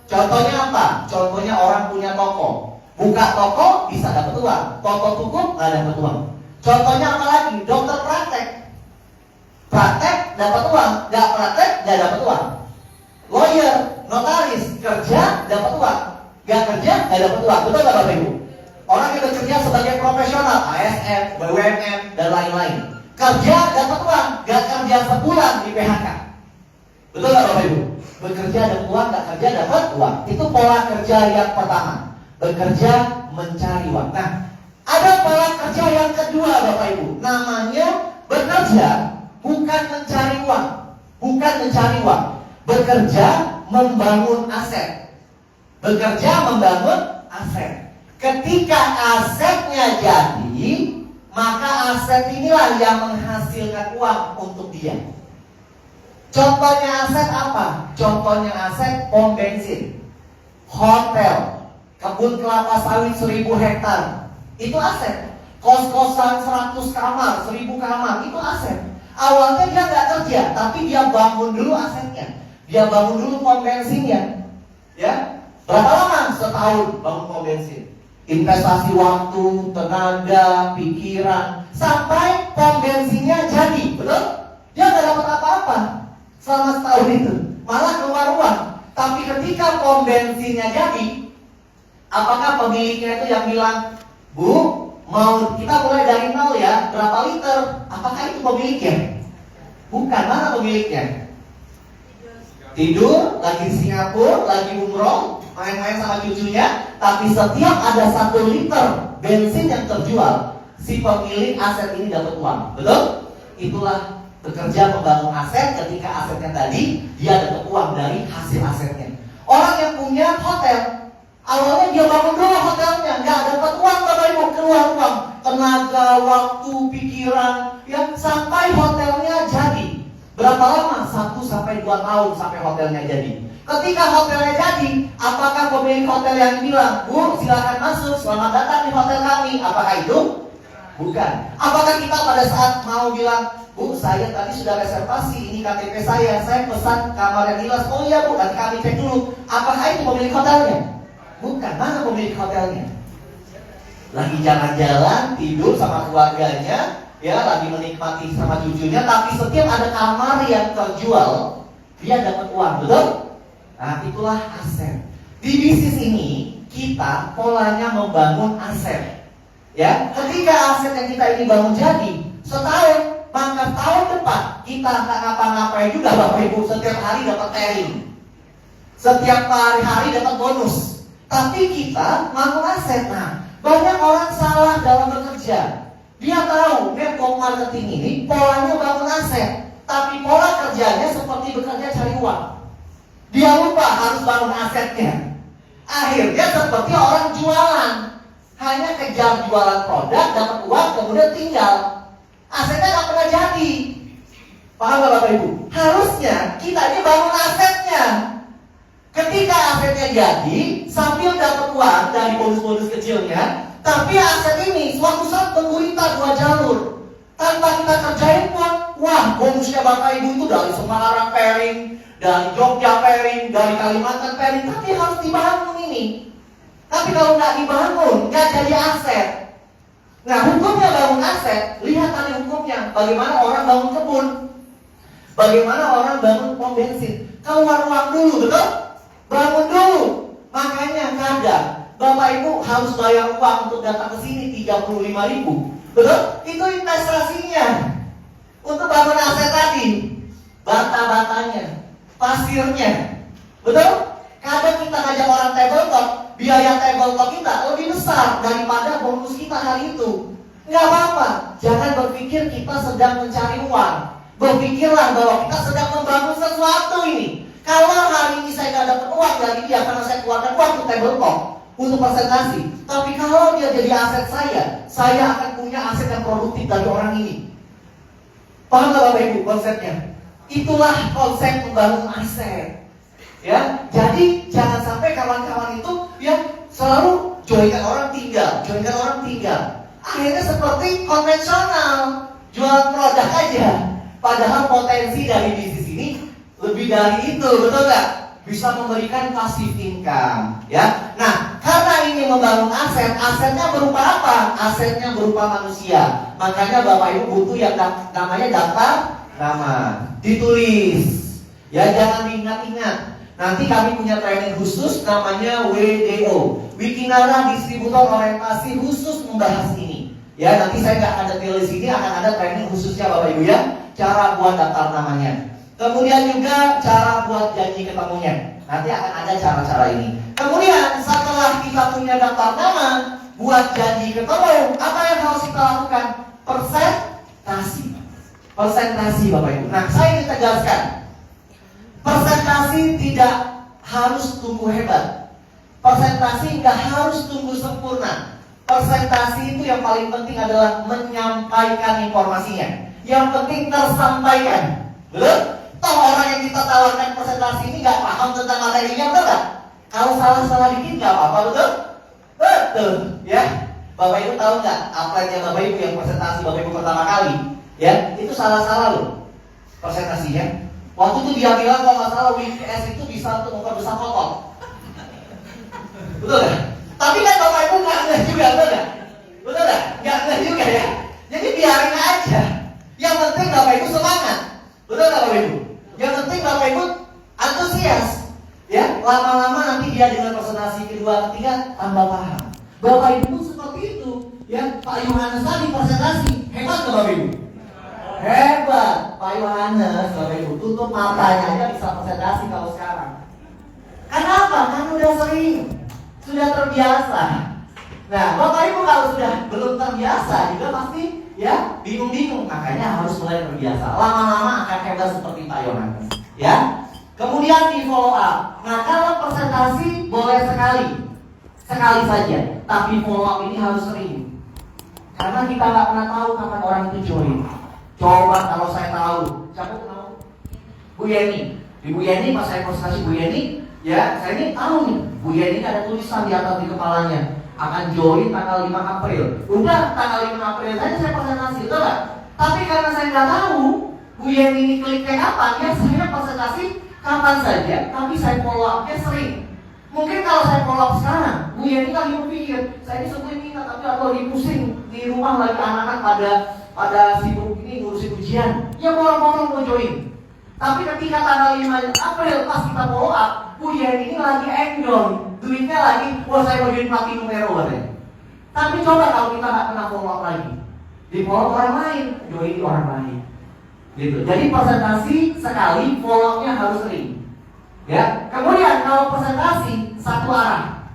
Contohnya apa? Contohnya orang punya toko. Buka toko bisa dapat uang, toko tutup nggak dapat uang. Contohnya apa lagi? Dokter praktek. Praktek dapat uang, nggak praktek nggak dapat uang. Lawyer, notaris, kerja dapat uang, nggak kerja nggak dapat uang. Betul nggak Bapak Ibu? Orang yang bekerja sebagai profesional, ASN, BUMN dan lain-lain, kerja dapat uang, nggak kerja sebulan di PHK. Betul nggak Bapak Ibu? Bekerja dapat uang, nggak kerja dapat uang. Itu pola kerja yang pertama. Bekerja mencari uang. Nah, ada pola kerja yang kedua Bapak Ibu. Namanya bekerja bukan mencari uang. Bukan mencari uang. Bekerja membangun aset. Bekerja membangun aset. Ketika asetnya jadi, maka aset inilah yang menghasilkan uang untuk dia. Contohnya aset apa? Contohnya aset pom bensin, hotel, kebun kelapa sawit 1000 hektar. Itu aset. Kos-kosan 100 kamar, 1000 kamar, itu aset. Awalnya dia nggak kerja, tapi dia bangun dulu asetnya. Dia bangun dulu pom bensinnya. Ya, berapa lama? Setahun bangun pom bensin. Investasi waktu, tenaga, pikiran, sampai pom bensinnya jadi, betul? Dia nggak dapat apa-apa. selama setahun itu, malah keluar uang. Tapi ketika pom bensinnya jadi, apakah pemiliknya itu yang bilang, Bu, mau kita mulai dari nol ya, berapa liter? Apakah itu pemiliknya? Bukan, mana pemiliknya? Tidur, lagi di Singapura, lagi umroh, main-main sama cucunya. Tapi setiap ada 1 liter bensin yang terjual, si pemilik aset ini dapat uang. Betul? Itulah bekerja membangun aset. Ketika asetnya tadi, dia dapat uang dari hasil asetnya. Orang yang punya hotel, awalnya dia bangun dulu hotelnya, nggak dapat uang, Bapak Ibu, keluar uang, tenaga, waktu, pikiran, ya, sampai hotelnya jadi. Berapa lama? 1-2 tahun sampai hotelnya jadi. Ketika hotelnya jadi, apakah pemilik hotel yang bilang, Bu, silakan masuk, selamat datang di hotel kami? Apakah itu? Bukan. Apakah kita pada saat mau bilang, Bu, saya tadi sudah reservasi, ini KTP saya pesan kamar yang jelas. Oh iya Bu, nanti kami cek dulu. Apakah itu pemilik hotelnya? Bukan. Mana pemilik hotelnya? Lagi jalan-jalan, tidur sama keluarganya, ya, lagi menikmati sama cucunya. Tapi setiap ada kamar yang terjual, dia dapat uang, betul? Nah, itulah aset. Di bisnis ini, kita polanya membangun aset. Ya, ketika aset yang kita ini bangun jadi, setahun, maka tahun depan kita nggak ngapa-ngapain juga, Bapak Ibu. Setiap hari dapat sharing, setiap hari dapat bonus. Tapi kita bangun aset. Nah, banyak orang salah dalam bekerja. Dia tahu network marketing ini polanya bangun aset, tapi pola kerjanya seperti bekerja cari uang. Dia lupa harus bangun asetnya. Akhirnya seperti orang jualan, hanya kejar jualan produk, dapat uang, kemudian tinggal. Asetnya nggak pernah jadi. Paham nggak Bapak Ibu? Harusnya kita ini bangun asetnya. Ketika asetnya jadi, sambil dapat uang dari bonus-bonus kecilnya, tapi aset ini suatu saat menggurita 2 jalur. Tanpa kita kerjain pun, wah, bonusnya Bapak Ibu itu dari Semarang pairing, dari Jogja pairing, dari Kalimantan pairing. Tapi harus dibangun ini. Tapi kalau nggak dibangun, nggak jadi aset. Nah, hukumnya bangun aset, lihat tadi hukumnya. Bagaimana orang bangun kebun, bagaimana orang bangun pom bensin. Keluar uang dulu, betul? Bangun dulu. Makanya kadang Bapak Ibu harus bayar uang untuk datang ke sini 35.000. Betul? Itu investasinya untuk bangun aset tadi. Bata-batanya, pasirnya. Betul? Kadang kita ngajak orang tabletop, biaya tabletop kita lebih besar daripada bonus kita hari itu. Nggak apa-apa. Jangan berpikir kita sedang mencari uang. Berpikirlah bahwa kita sedang membangun sesuatu ini. Kalau hari ini saya nggak dapat uang dari dia karena saya keluarkan uang untuk tabletop, untuk presentasi. Tapi kalau dia jadi aset saya akan punya aset yang produktif dari orang ini. Paham nggak Bapak Ibu konsepnya? Itulah konsep membangun aset. Ya, jadi jangan sampai kawan-kawan itu yang selalu joinkan orang tinggal. Akhirnya seperti konvensional, jual produk aja. Padahal potensi dari bisnis ini lebih dari itu, betul nggak? Bisa memberikan passive income, ya. Nah, karena ini membangun aset, asetnya berupa apa? Asetnya berupa manusia. Makanya Bapak Ibu butuh yang namanya daftar nama, ditulis, ya, jangan diingat-ingat. Nanti kami punya training khusus namanya WDO, Wikinara Distributor Orientasi, khusus membahas ini. Ya, nanti saya nggak akan detail di sini, akan ada training khususnya Bapak Ibu ya, cara buat daftar namanya. Kemudian juga cara buat janji ketemunya. Nanti akan ada cara-cara ini. Kemudian setelah kita punya daftar nama, buat janji ketemu, apa yang harus kita lakukan? Persentasi Bapak Ibu. Nah, saya ingin tegaskan, persentasi tidak harus tumbuh hebat. Persentasi nggak harus tumbuh sempurna. Persentasi itu yang paling penting adalah menyampaikan informasinya. Yang penting tersampaikan. Betul? Toh orang yang kita tawarkan presentasi ini nggak paham tentang materinya, betul nggak? Kalau salah-salah dikit nggak apa-apa, betul? Betul, ya. Bapak Ibu tahu nggak apanya Bapak Ibu yang presentasi Bapak Ibu pertama kali, ya? Itu salah-salah loh presentasinya. Waktu itu dia bilang kalau nggak salah WPS itu bisa untuk memperbesar foto. Betul nggak? Tapi kan Bapak Ibu nggak ada juga, betul nggak? Betul nggak? Nggak ada juga ya. Jadi biarin aja. Yang penting Bapak Ibu semangat. Betul nggak Bapak Ibu? Yang penting kedua, ketiga, tambah paham. Bapak Ibu seperti itu. Ya, Pak Yohanes tadi presentasi, hebat nggak Bapak Ibu? Hebat, Pak Yohanes, Bapak Ibu tutup matanya aja bisa presentasi kalau sekarang. Kenapa? Kan udah sering, sudah terbiasa. Nah, Bapak Ibu kalau sudah belum terbiasa juga pasti ya bingung-bingung. Makanya harus mulai terbiasa. Lama-lama akan hebat seperti Pak Yohanes. Ya. Kemudian di follow up. Nah, kalau presentasi boleh sekali saja. Tapi follow up ini harus sering. Karena kita nggak pernah tahu kapan orang itu join. Coba kalau saya tahu, siapa tahu? Bu Yeni. Di Bu Yeni pas saya presentasi Bu Yeni, ya saya ini tahu nih. Bu Yeni ada tulisan di atas di kepalanya akan join tanggal 5 April. Udah tanggal 5 April saja saya presentasi, betul nggak? Tapi karena saya nggak tahu Bu Yeni ini kliknya kapan, ya saya presentasi kapan saja, tapi saya follow up-nya sering. Mungkin kalau saya follow up sekarang, Bu Yeni lagi berpikir, saya ini sebelum minta, tapi aku lagi pusing di rumah lagi anak-anak pada sibuk ini ngurusin ujian. Ya orang-orang mau join. Tapi ketika tanggal 5 April pas kita follow up, Bu Yeni ini lagi enjoy. Duitnya lagi, wah saya mau join platinum hero katanya. Tapi coba kalau kita nggak pernah follow up lagi, di follow orang lain, join di orang lain. Gitu. Jadi presentasi sekali, follow up-nya harus sering. Ya. Kemudian kalau presentasi satu arah.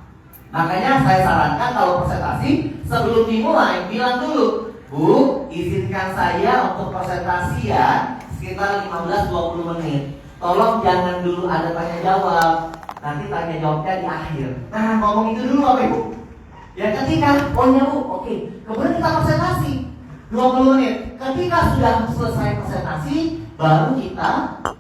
Makanya saya sarankan kalau presentasi sebelum dimulai bilang dulu, Bu, izinkan saya untuk presentasi ya sekitar 15-20 menit. Tolong jangan dulu ada tanya jawab. Nanti tanya jawabnya di akhir. Nah, ngomong itu dulu Bapak Ibu. Ya ketika, oh ya Bu, oke. Kemudian kita presentasi 20 menit. Ketika sudah selesai presentasi, baru kita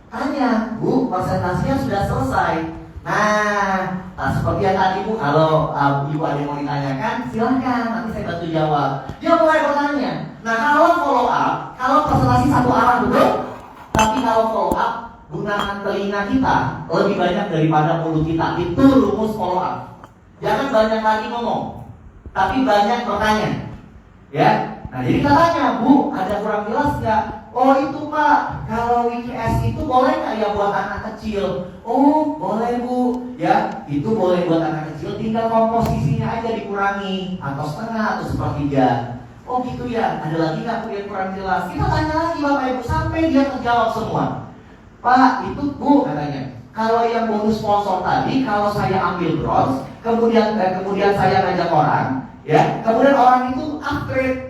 tanya, Bu, presentasinya sudah selesai. Nah, seperti yang tadi Bu, kalau Ibu ada yang mau ditanyakan, silahkan, nanti saya bantu jawab. Dia mulai bertanya. Nah, kalau follow up, kalau presentasi satu arah betul, tapi kalau follow up, gunakan telinga kita lebih banyak daripada mulut kita. Itu rumus follow up. Jangan banyak lagi ngomong, tapi banyak bertanya. Ya. Nah, jadi kita tanya, Bu, ada kurang jelas nggak? Oh itu Pak, kalau WKS itu boleh nggak ya buat anak kecil? Oh boleh Bu, ya itu boleh buat anak kecil, tinggal komposisinya aja dikurangi, atau setengah atau sepertiga. Oh gitu ya, ada lagi nggak Bu yang kurang jelas? Kita tanya lagi Bapak Ibu sampai dia terjawab semua. Pak itu Bu katanya, kalau yang bonus sponsor tadi, kalau saya ambil bronze, kemudian saya ngajak orang, ya, kemudian orang itu upgrade.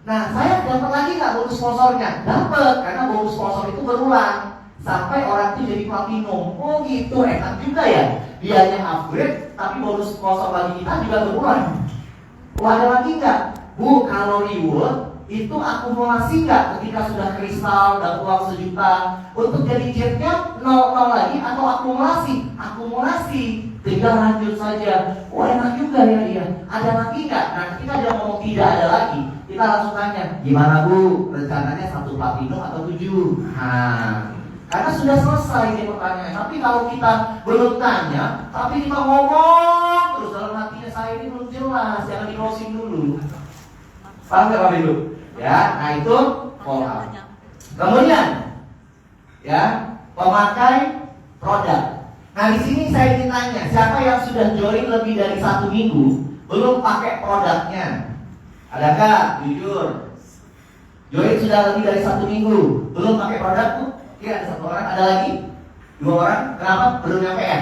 Nah, saya dapat lagi nggak bonus sponsornya? Dapat, karena bonus sponsor itu berulang sampai orang itu jadi platinum. Oh gitu, enak juga ya. Dianya upgrade, tapi bonus sponsor bagi kita juga berulang. Oh ada lagi nggak? Bu, kalau reward itu akumulasi nggak ketika sudah kristal dan uang 1 juta? Untuk jadi jetnya 0 lagi atau akumulasi? Akumulasi, tinggal lanjut saja. Oh enak juga ya dia. Ada lagi nggak? Nah ketika dia ngomong tidak ada lagi, kita langsung tanya, gimana Bu? Rencananya 1 platinum atau 7? Nah, karena sudah selesai dia pertanyaan. Tapi kalau kita belum tanya, tapi kita ngomong terus dalam hatinya saya ini belum jelas, jangan di closing dulu. Paham nggak Bapak Ibu? Ya, nah itu follow up. Kemudian, ya pemakai produk. Nah di sini saya ingin tanya, siapa yang sudah join lebih dari 1 minggu belum pakai produknya? Adakah? Jujur. Join sudah lebih dari 1 minggu belum pakai produk Bu? Iya ada 1 orang, ada lagi? 2 orang? Kenapa? Belum nyampe ya?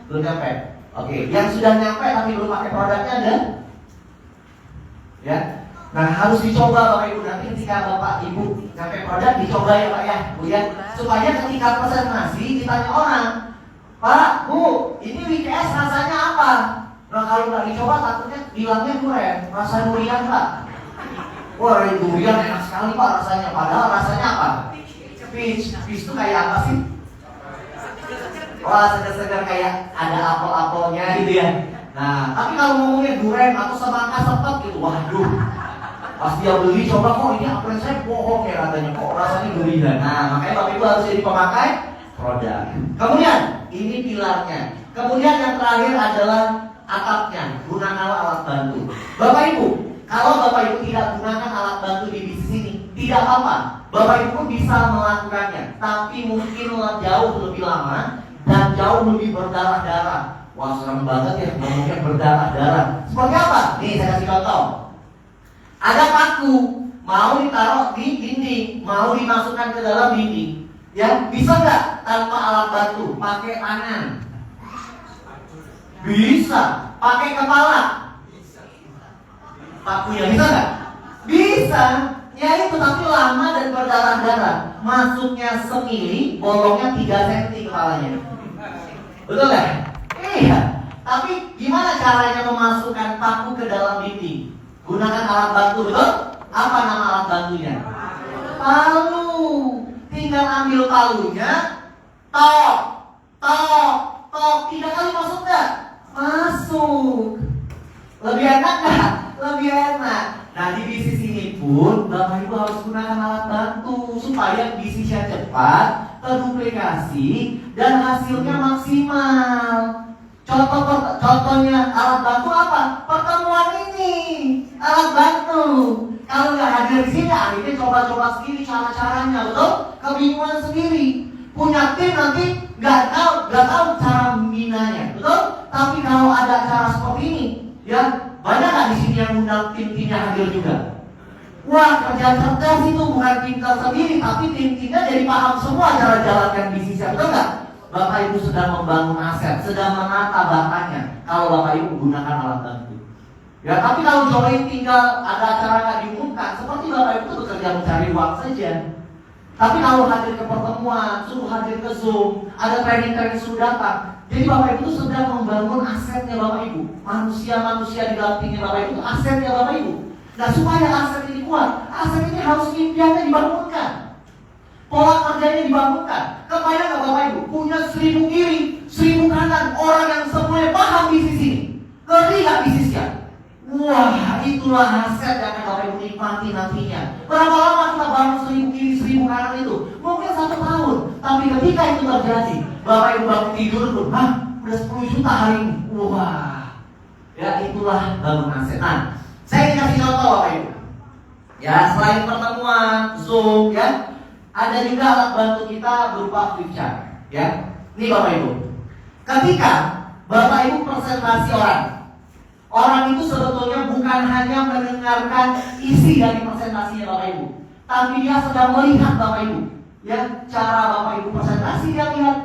Belum nyampe. Oke, yang sudah nyampe tapi belum pakai produknya ada? Ya. Nah harus dicoba Bapak Ibu, nanti ketika Bapak Ibu nyampe produk dicoba ya Pak ya Bu ya, supaya ketika presentasi ditanya orang, Pak, Bu, ini WKS rasanya apa? Nah kalau nggak dicoba takutnya bilangnya durian, rasa durian Pak. Wah durian enak sekali Pak rasanya, padahal rasanya apa? Peach itu kayak apa sih? Wah segar-segar kayak ada apel-apelnya gitu ya. Nah tapi kalau ngomongnya durian atau semangka sepet gitu, waduh. Pas dia beli coba kok ini apel saya bohong ya katanya, kok rasanya durian. Nah makanya Bapak Ibu harus jadi pemakai produk. Kemudian ini pilarnya. Kemudian yang terakhir adalah atapnya, gunakanlah alat bantu. Bapak Ibu, kalau Bapak Ibu tidak gunakan alat bantu di bisnis ini, tidak apa-apa. Bapak Ibu bisa melakukannya, tapi mungkin jauh lebih lama dan jauh lebih berdarah-darah. Wah, serem banget ya, ngomongnya berdarah-darah. Seperti apa? Nih, saya kasih contoh. Ada paku, mau ditaruh di dinding, mau dimasukkan ke dalam dinding. Ya, bisa nggak tanpa alat bantu? Pakai tangan. Bisa. Pakai kepala. Pakunya bisa nggak? Bisa. Ya itu, tapi lama dan berdarah-darah. Masuknya semili, bolongnya 3 cm kepalanya. Betul nggak? Iya. Tapi gimana caranya memasukkan paku ke dalam dinding? Gunakan alat bantu, betul? Apa nama alat bantunya? Palu. Tinggal ambil palunya, tok, tok, tok. 3 kali masuk nggak? Masuk. Lebih enak nggak? Lebih enak. Nah, di bisnis ini pun Bapak Ibu harus gunakan alat bantu supaya bisnisnya cepat, terduplikasi, dan hasilnya maksimal. Contohnya alat bantu apa? Pertemuan ini alat bantu. Kalau nggak hadir di sini, akhirnya coba-coba sendiri cara-caranya, betul? Kebingungan sendiri. Punya tim nanti nggak tahu cara membinanya, betul? Tapi kalau ada cara seperti ini, ya banyak nggak di sini yang undang tim-timnya hadir juga? Wah, kerja cerdas itu bukan pintar sendiri, tapi tim-timnya jadi paham semua cara jalankan bisnisnya, betul nggak? Bapak Ibu sedang membangun aset, sedang menata batanya. Kalau Bapak Ibu gunakan alat bantu. Ya, tapi kalau join tinggal ada acara nggak diumumkan, seperti Bapak Ibu itu bekerja mencari uang saja. Tapi kalau hadir ke pertemuan, suruh hadir ke Zoom, ada training suruh datang. Jadi Bapak Ibu itu sedang membangun asetnya Bapak Ibu. Manusia-manusia di dalam timnya Bapak Ibu itu asetnya Bapak Ibu. Nah, supaya aset ini kuat, aset ini harus impiannya dibangunkan. Pola kerjanya dibangunkan. Kebayang nggak Bapak Ibu? Punya 1000 kiri, 1000 kanan, orang yang semuanya paham bisnis ini. Ngerti nggak bisnisnya? Wah, itulah aset yang akan Bapak Ibu nikmati nantinya. Berapa lama kita bangun 1000 kiri, 1000 kanan itu? Mungkin 1 tahun. Tapi ketika itu terjadi, Bapak Ibu bangun tidur pun, udah 10 juta hari ini. Wah, ya itulah bangun aset. Nah, saya ingin kasih contoh Bapak Ibu. Ya, selain pertemuan, Zoom, ya, ada juga alat bantu kita berupa flip chart. Ya, ini Bapak Ibu. Ketika Bapak Ibu presentasi orang itu sebetulnya bukan hanya mendengarkan isi dari presentasinya Bapak Ibu, tapi dia sedang melihat Bapak Ibu. Ya, cara Bapak Ibu presentasi dia lihat,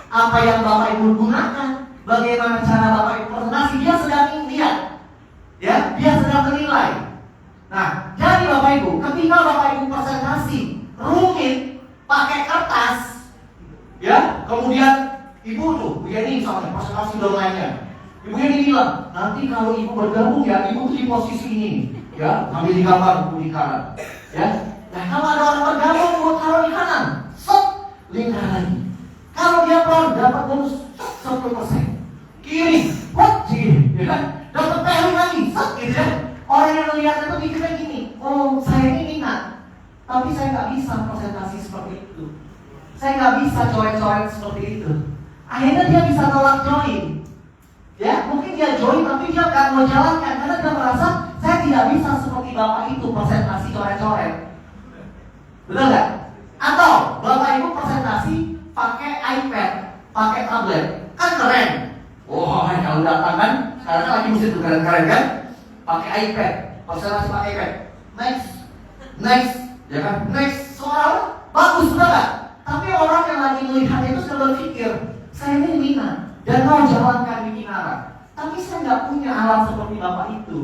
apa yang Bapak Ibu gunakan, bagaimana cara Bapak Ibu presentasi dia sedang lihat. Ya, dia sedang menilai. Nah, jadi Bapak Ibu, ketika Bapak Ibu presentasi rumit pakai kertas, ya, kemudian Ibu tuh begini misalnya presentasi dan lainnya. Ibu ini bilang, nanti kalau Ibu bergabung ya, Ibu di posisi ini, ya, ambil di gambar Ibu di kanan, ya. Nah, kalau ada orang bergabung, Ibu taruh di kanan, lingkar lagi. Kalau dia pelan, dapat bonus 10%. Kiri, kiri, ya kan? Dapat value lagi, gitu ya. Orang yang melihat itu mikirnya gini, oh saya ini minat, tapi saya nggak bisa presentasi seperti itu. Saya nggak bisa coret-coret seperti itu. Akhirnya dia bisa tolak join. Ya, mungkin dia join tapi dia nggak mau jalankan karena dia merasa saya tidak bisa seperti Bapak itu presentasi coret-coret. Betul nggak? Atau Bapak Ibu presentasi pakai iPad, pakai tablet, kan keren. Wah, kalau datang kan, sekarang kan lagi musim keren-keren kan? Pakai iPad, presentasi pakai iPad. Next, ya kan? Next, suara bagus betul nggak? Tapi orang yang lagi melihat itu sudah berpikir, saya ini minat dan mau jalankan di Kinara, tapi saya nggak punya alat seperti Bapak itu.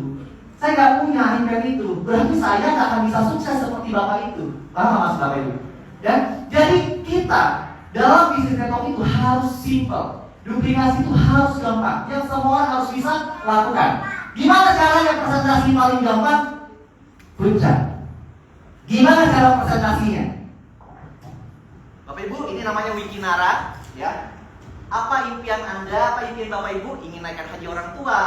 Saya nggak punya iPad itu. Berarti saya nggak akan bisa sukses seperti Bapak itu. Paham maksud Bapak itu? Dan jadi kita dalam bisnis network itu harus simple. Duplikasi itu harus gampang, yang semua orang harus bisa lakukan. Gimana caranya presentasi paling gampang? Flip chart. Gimana cara presentasinya? Bapak Ibu, ini namanya Wikinara, ya. Apa impian Anda, apa impian Bapak Ibu? Ingin naikkan haji orang tua,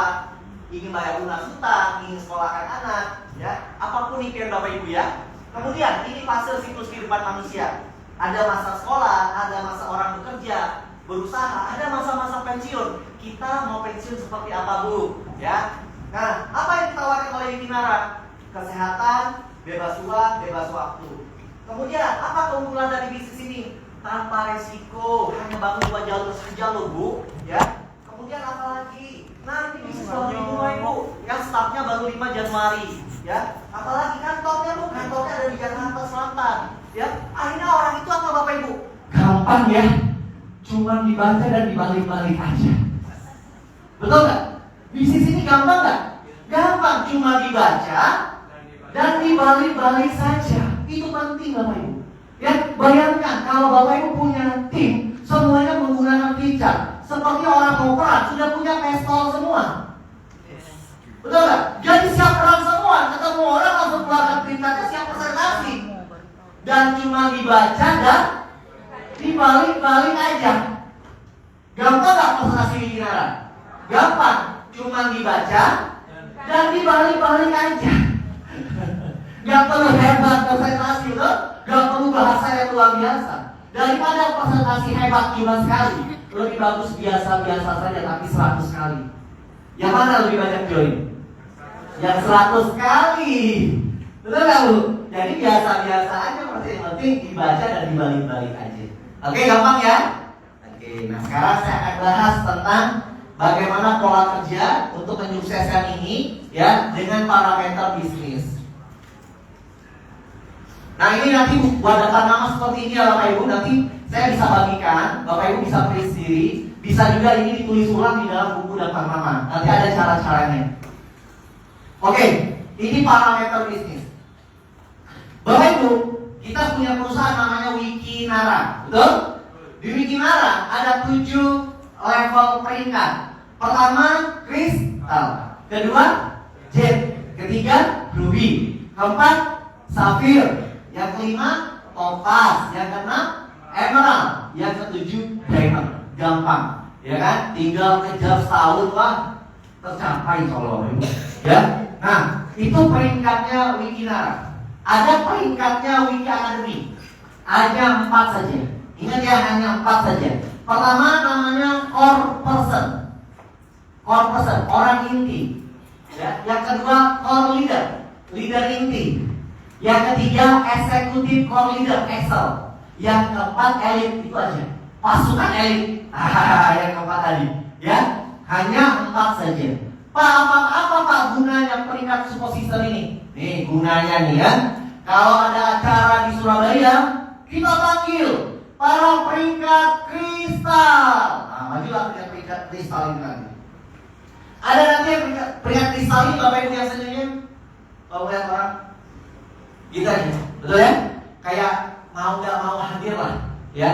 ingin bayar lunas hutang, ingin sekolahkan anak, ya. Apapun impian Bapak Ibu ya. Kemudian ini fase siklus kehidupan manusia. Ada masa sekolah, ada masa orang bekerja, berusaha, ada masa-masa pensiun. Kita mau pensiun seperti apa Bu? Ya. Nah, apa yang ditawarkan oleh Wikinara? Kesehatan, bebas uang, bebas waktu. Kemudian, apa keunggulan dari bisnis ini? Tanpa resiko, hanya bangun 2 jalur saja loh Bu. Ya. Kemudian apa lagi? Nah, ini bisnis baru dimulai Bu, yang startnya baru 5 Januari, ya. Apalagi kantornya Bu, kantornya ada di Jakarta Selatan, ya. Akhirnya orang itu apa Bapak Ibu? Gampang ya, cuma dibaca dan dibalik-balik aja. Betul nggak? Bisnis ini gampang nggak? Gampang, cuma dibaca dan dibalik-balik saja. Itu penting Bapak Ibu. Ya, bayangkan kalau Bapak Ibu punya tim, semuanya menggunakan picar. Seperti orang mau perang, sudah punya pistol semua. Betul nggak? Jadi siap perang semua. Ketemu orang langsung keluarkan perintahnya, siap presentasi. Dan cuma dibaca dan dibalik-balik aja. Gampang nggak presentasi di Kinara? Gampang, cuma dibaca dan dibalik-balik aja. Gak perlu hebat presentasi, betul? Gak perlu bahasa yang luar biasa. Daripada presentasi hebat cuma sekali, lebih bagus biasa-biasa saja tapi 100 kali. Yang mana lebih banyak join? Yang 100 kali. Betul gak Bu? Jadi biasa-biasa aja, yang penting dibaca dan dibalik-balik aja. Oke, gampang ya? Oke, nah sekarang saya akan bahas tentang bagaimana pola kerja untuk menyukseskan ini ya dengan parameter bisnis. Nah ini nanti buat daftar nama seperti ini ya Bapak Ibu, nanti saya bisa bagikan, Bapak Ibu bisa print sendiri, bisa juga ini ditulis ulang di dalam buku daftar nama. Nanti ada cara-caranya. Oke, ini parameter bisnis. Bapak Ibu, kita punya perusahaan namanya Wikinara, betul? Di Wikinara ada 7 level peringkat. Pertama, kristal. Kedua, jet. Ketiga, ruby. Keempat, safir. Yang kelima, topaz. Yang keenam, emerald. Yang ketujuh, diamond. Gampang, ya kan? Tinggal kejar setahun lah tercapai kalau Ibu. Ya. Nah, itu peringkatnya Wikinara. Ada peringkatnya Wiki Academy. Hanya 4 saja. Ingat ya, hanya 4 saja. Pertama namanya core person. Core person, orang inti. Ya. Yang kedua core leader, leader inti. Yang ketiga eksekutif core leader, Excel. Yang keempat elit, itu aja. Pasukan elit. Yang keempat tadi. Ya, hanya 4 saja. Pak, apa Pak gunanya peringkat support system ini? Nih gunanya nih ya. Kalau ada acara di Surabaya, kita panggil para peringkat kristal. Nah, majulah peringkat kristal ini nanti. Ada nanti yang peringkat kristal ini Bapak Ibu yang senyum. Kalau lihat orang, gitu aja, betul ya? Kayak mau nggak mau hadir lah, ya.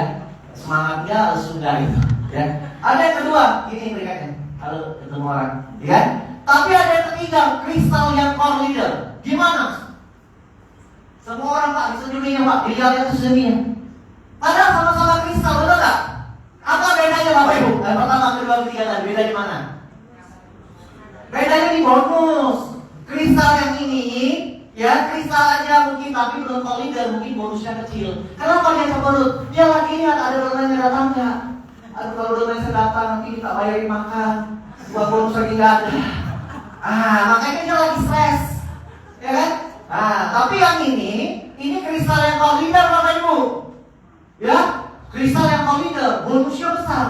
Semangatnya harus sudah gitu, ya. Ada yang kedua, ini peringkatnya. Kalau ketemu orang, ya. Tapi ada yang ketiga, kristal yang core leader. Gimana? Semua orang Pak, disenyuminya Pak, dilihatnya itu senyumnya. Padahal sama-sama kristal, betul nggak? Apa bedanya Bapak Ibu? Yang pertama, kedua, ketiga tadi, beda di mana? Bedanya di bonus. Kristal yang ini, ya kristal aja mungkin tapi belum core leader, mungkin bonusnya kecil. Kenapa dia cemberut? Dia lagi lihat ada domainnya datang nggak? Aduh kalau domainnya datang nanti kita bayarin makan. Buat bonus lagi nggak ada. Makanya dia lagi stres, ya kan? Tapi yang ini kristal yang core leader Bapak Ibu, ya, kristal yang core leader, bonusnya besar.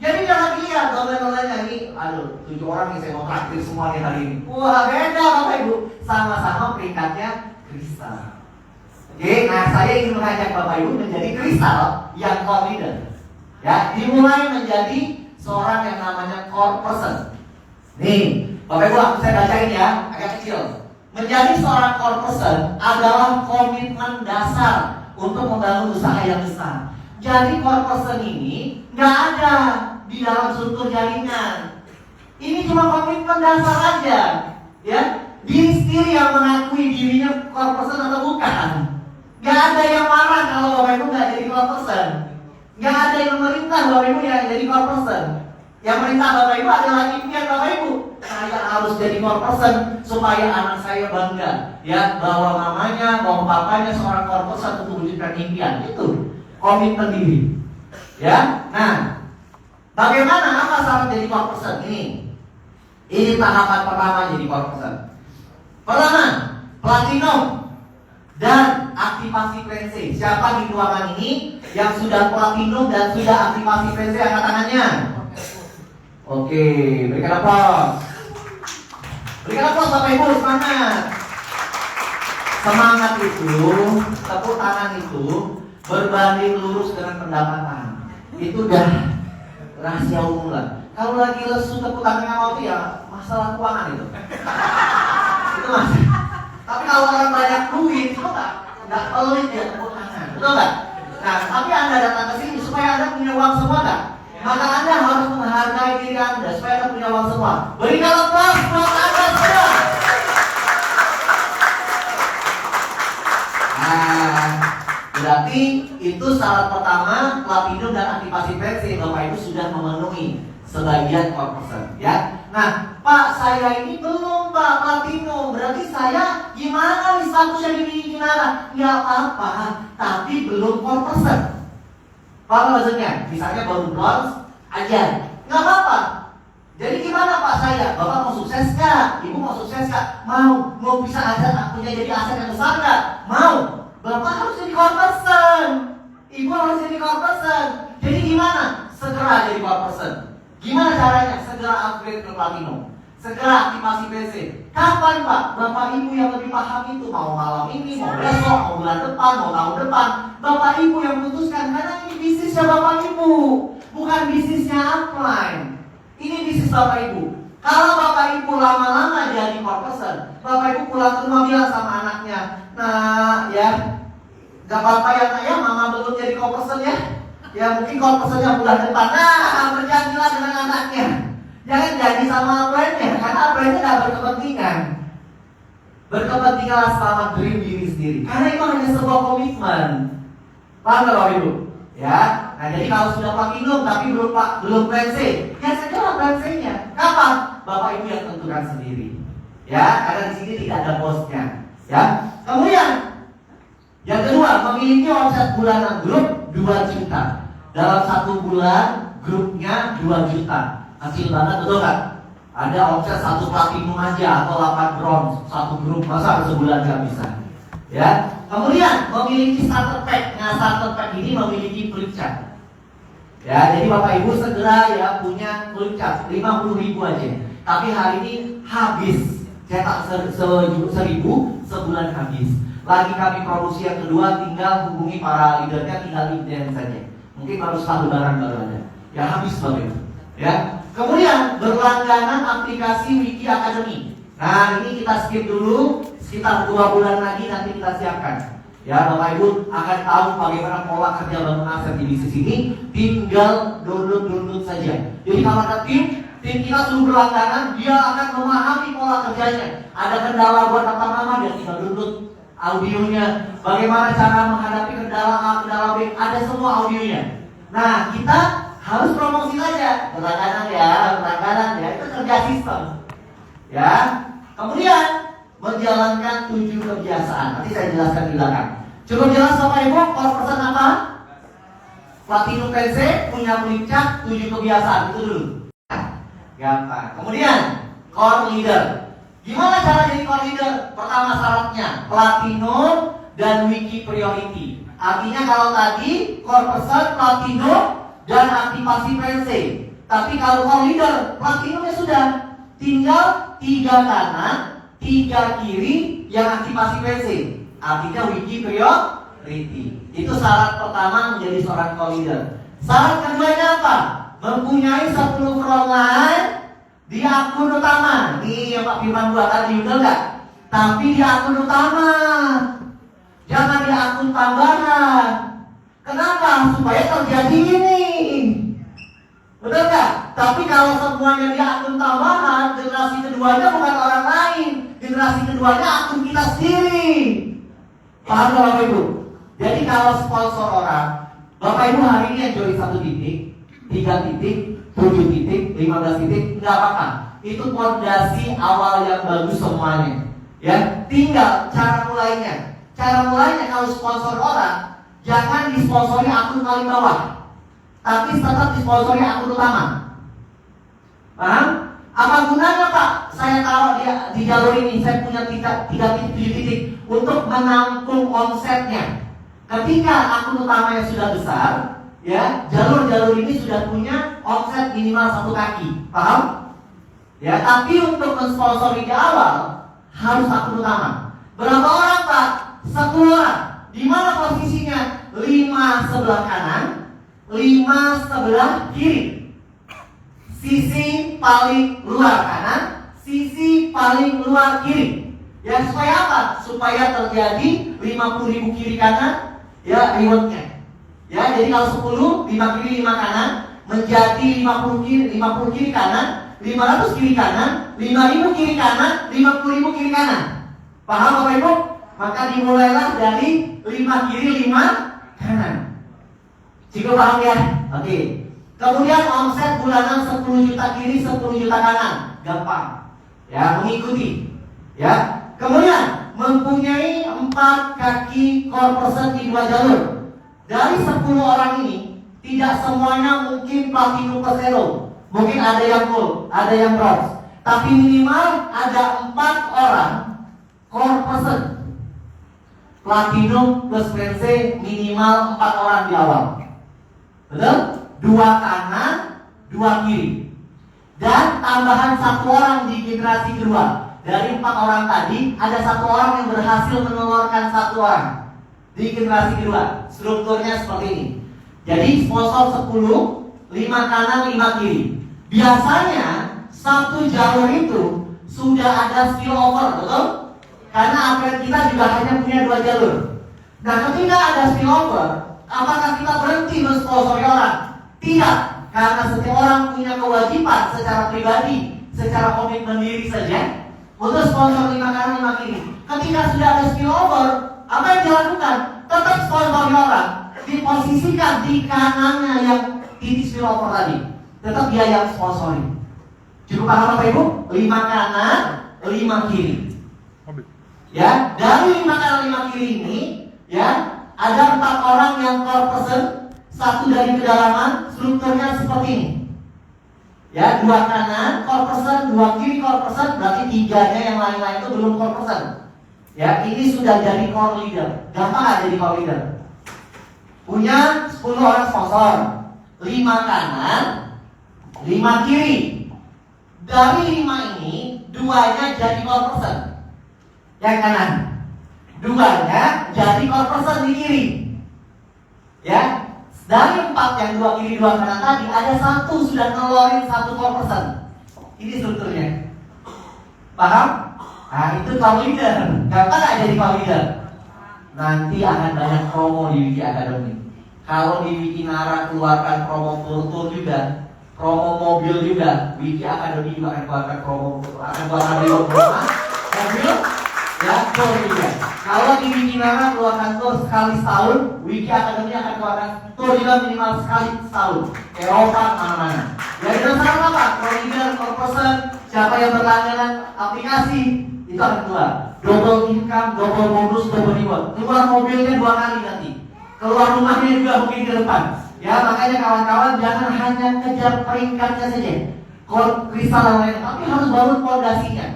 Jadi dia lagi lihat domain-domainnya ini, aduh 7 orang nih saya mau traktir semua nih hari ini. Wah beda Bapak Ibu, sama-sama peringkatnya kristal. Oke, nah saya ingin mengajak Bapak Ibu menjadi kristal yang core leader. Ya, dimulai menjadi seorang yang namanya core person. Nih, Bapak Ibu saya bacain ya, agak kecil. Menjadi seorang core person adalah komitmen dasar untuk membangun usaha yang besar. Jadi core person ini nggak ada di dalam struktur jaringan. Ini cuma komitmen dasar aja, ya. Diri sendiri yang mengakui dirinya core person atau bukan. Nggak ada yang marah kalau Bapak Ibu nggak jadi core person. Nggak ada yang memerintah Bapak Ibu yang jadi core person. Yang perintah Bapak Ibu adalah impian Bapak Ibu. Saya harus jadi core person supaya anak saya bangga, ya, bahwa mamanya, bahwa papanya seorang core person untuk mewujudkan impian. Itu komitmen diri, ya. Nah, bagaimana apa syarat jadi core person ini tahapan pertama jadi core person. Pertama, platinum dan aktivasi frenzy. Siapa di ruangan ini yang sudah platinum dan sudah aktivasi frenzy? Angkat tangannya. Oke, berikan aplaus. Berikan aplaus Bapak Ibu, semangat. Semangat itu, tepuk tangan itu berbanding lurus dengan pendapatan. Itu udah rahasia umum lah. Kalau lagi lesu tepuk tangannya mau itu ya masalah keuangan itu. Itu masih. Tapi kalau orang banyak duit, coba nggak pelit ya tepuk tangan, betul nggak? Nah, tapi Anda datang ke sini supaya Anda punya uang semua nggak? Maka Anda harus menghargai diri Anda supaya Anda punya uang semua. Berikan aplaus buat Anda semua. Nah, berarti itu syarat pertama, platinum dan aktivasi pensi. Bapak Ibu sudah memenuhi sebagian korporat, ya. Nah, Pak, saya ini belum Pak platinum. Berarti saya gimana nih statusnya gimana? Nggak apa-apa, tapi belum korporat. Paham maksudnya? Misalnya baru bronze aja, nggak apa-apa. Jadi gimana Pak saya? Bapak mau sukses nggak? Ibu mau sukses nggak? Mau bisa aset, punya jadi aset yang besar nggak? Mau. Bapak harus jadi korporat. Ibu harus jadi korporat. Jadi gimana? Segera jadi korporat. Gimana caranya? Segera upgrade ke platinum. Segera aktivasi PC. Kapan Pak? Bapak Ibu yang lebih paham itu. Mau malam ini, mau besok, mau bulan depan, mau tahun depan. Bapak Ibu yang memutuskan. Karena ini bisnisnya Bapak Ibu, bukan bisnisnya upline. Ini bisnis Bapak Ibu. Kalau Bapak Ibu lama-lama jadi korporat, Bapak Ibu pulang ke rumah bilang sama anaknya, nah ya, gak apa-apa ya nak ya, mama belum jadi korporat ya. Ya mungkin korporatnya bulan depan. Nah, berjanjilah dengan anaknya. Jangan janji sama brandnya, karena brandnya gak berkepentingan. Berkepentinganlah sama dream diri sendiri. Karena itu hanya sebuah komitmen. Paham gak Bapak Ibu? Ya, nah jadi kalau sudah platinum tapi belum plan C, ya segera plan C-nya. Kapan? Bapak Ibu yang tentukan sendiri. Ya, karena di sini tidak ada bosnya. Ya, kemudian yang kedua, memiliki omset bulanan grup 2 juta. Dalam 1 bulan grupnya 2 juta. Kecil banget, betul kan? Ada omset 1 platinum aja atau 8 bronze, 1 grup, masa sebulan gak bisa? Ya. Kemudian memiliki starter pack. Nah, starter pack ini memiliki flip chart. Ya, jadi Bapak Ibu segera ya punya flip chart 50.000 aja. Tapi hari ini habis. Cetak 1.000 sebulan habis. Lagi kami produksi yang kedua, tinggal hubungi para leadernya, tinggal LinkedIn saja. Mungkin baru 1 lebaran baru ada. Ya habis Bapak Ibu. Ya. Kemudian berlangganan aplikasi Wiki Academy. Nah, ini kita skip dulu. Sekitar 2 bulan lagi nanti kita siapkan. Ya, Bapak Ibu akan tahu bagaimana pola kerja bangun aset di bisnis ini. Tinggal download saja. Jadi kalau ada tim kita suruh berlangganan, dia akan memahami pola kerjanya. Ada kendala buat nama dia tinggal download audionya. Bagaimana cara menghadapi kendala B, ada semua audionya. Nah, kita harus promosi saja. Berlangganan ya, itu kerja sistem. Ya, kemudian menjalankan 7 kebiasaan. Nanti saya jelaskan di belakang. Cukup jelas Bapak Ibu, korporat apa? Platinum PC punya flip chart 7 kebiasaan, itu dulu. Gampang. Kemudian core leader. Gimana cara jadi core leader? Pertama syaratnya platinum dan wiki priority. Artinya kalau tadi core person, platinum dan aktivasi PC. Tapi kalau core leader, platinumnya sudah tinggal 3 kanan, 3 kiri yang aktivasi PC. Artinya wiki priority. Itu syarat pertama menjadi seorang core leader. Syarat keduanya apa? Mempunyai 10 frontline di akun utama. Nih yang Pak Firman buat tadi, betul nggak? Tapi di akun utama, jangan di akun tambahan. Kenapa? Supaya terjadi ini. Betul nggak? Tapi kalau semuanya di akun tambahan, generasi keduanya bukan orang lain. Generasi keduanya akun kita sendiri. Paham nggak Bapak Ibu? Jadi kalau sponsor orang, Bapak Ibu hari ini yang join 1 titik, 3 titik, 7 titik, 15 titik, nggak apa-apa. Itu fondasi awal yang bagus semuanya. Ya, tinggal cara mulainya. Cara mulainya kalau sponsor orang, jangan disponsori akun paling bawah, tapi tetap disponsori akun utama. Paham? Apa gunanya Pak? Saya taruh di jalur ini, saya punya 3 titik, 7 titik untuk menampung omsetnya. Ketika akun utamanya sudah besar, ya, jalur-jalur ini sudah punya omset minimal 1 kaki. Paham? Ya, tapi untuk mensponsori di awal harus akun utama. Berapa orang, Pak? 10 orang. Di mana posisinya? 5 sebelah kanan, 5 sebelah kiri. Sisi paling luar kanan, sisi paling luar kiri. Ya, supaya apa? Supaya terjadi 50.000 kiri kanan, ya, rewardnya. Ya, jadi kalau 10, 5 kiri 5 kanan menjadi 50 kiri kanan, 500 kiri kanan, 5.000 kiri kanan, 50.000 kiri kanan. Paham Bapak Ibu? Maka dimulailah dari 5 kiri 5 kanan. Cukup paham ya? Oke. Kemudian omset bulanan 10 juta kiri, 10 juta kanan. Gampang. Ya, mengikuti. Ya. Kemudian mempunyai 4 kaki core person di 2 jalur. Dari 10 orang ini, tidak semuanya mungkin platinum persero. Mungkin ada yang gold, ada yang bronze. Tapi minimal ada 4 orang core person. Platinum plus bronze minimal 4 orang di awal. Betul? 2 kanan, 2 kiri. Dan tambahan 1 orang di generasi kedua. Dari 4 orang tadi, ada 1 orang yang berhasil menelurkan 1 orang di generasi kedua. Strukturnya seperti ini. Jadi sponsor 10, 5 kanan, 5 kiri. Biasanya 1 jalur itu sudah ada spillover, betul? Karena atlet kita juga hanya punya 2 jalur. Nah, ketika ada spillover, apakah kita berhenti mensponsori orang? Tidak, karena setiap orang punya kewajiban secara pribadi, secara komitmen diri saja untuk sponsor 5 kanan 5 kiri. Ketika sudah ada spillover, apa yang dilakukan? Tetap sponsori orang, diposisikan di kanannya yang titik spillover tadi. Tetap dia yang sponsori. Cukup paham Bapak Ibu? 5 kanan, 5 kiri. Ya, dari 5 kanan 5 kiri ini, ya, ada 4 orang yang core person, 1 dari kedalaman, strukturnya seperti ini. Ya, 2 kanan core person, 2 kiri core person, berarti 3-nya yang lain-lain itu belum core person. Ya, ini sudah jadi core leader. Gampang gak jadi core leader? Punya 10 orang sponsor, 5 kanan, 5 kiri. Dari 5 ini, 2-nya jadi core person yang kanan, 2-nya jadi core person di kiri. Ya, dari 4 yang 2 kiri 2 kanan tadi, ada 1 sudah ngeluarin 1 core person. Ini strukturnya. Paham? Nah, itu core leader. Gampang gak jadi core leader? Nanti akan banyak promo di Wiki Academy. Kalau di Wikinara keluarkan promo tur juga, promo mobil juga, Wiki Academy juga akan keluarkan promo, akan keluarkan mobil, ya, tur juga. Kalau di Wikinara keluarkan tur sekali setahun, Wiki Academy akan keluarkan tur juga minimal sekali setahun. Eropa mana-mana. Jadi dasarnya apa? Core leader, core person, siapa yang berlangganan aplikasi itu akan keluar. Double income, double bonus, double reward. Keluar mobilnya 2 kali nanti. Keluar rumahnya juga mungkin ke depan. Ya, makanya kawan-kawan jangan hanya kejar peringkatnya saja, kristal yang lain, tapi harus bangun fondasinya.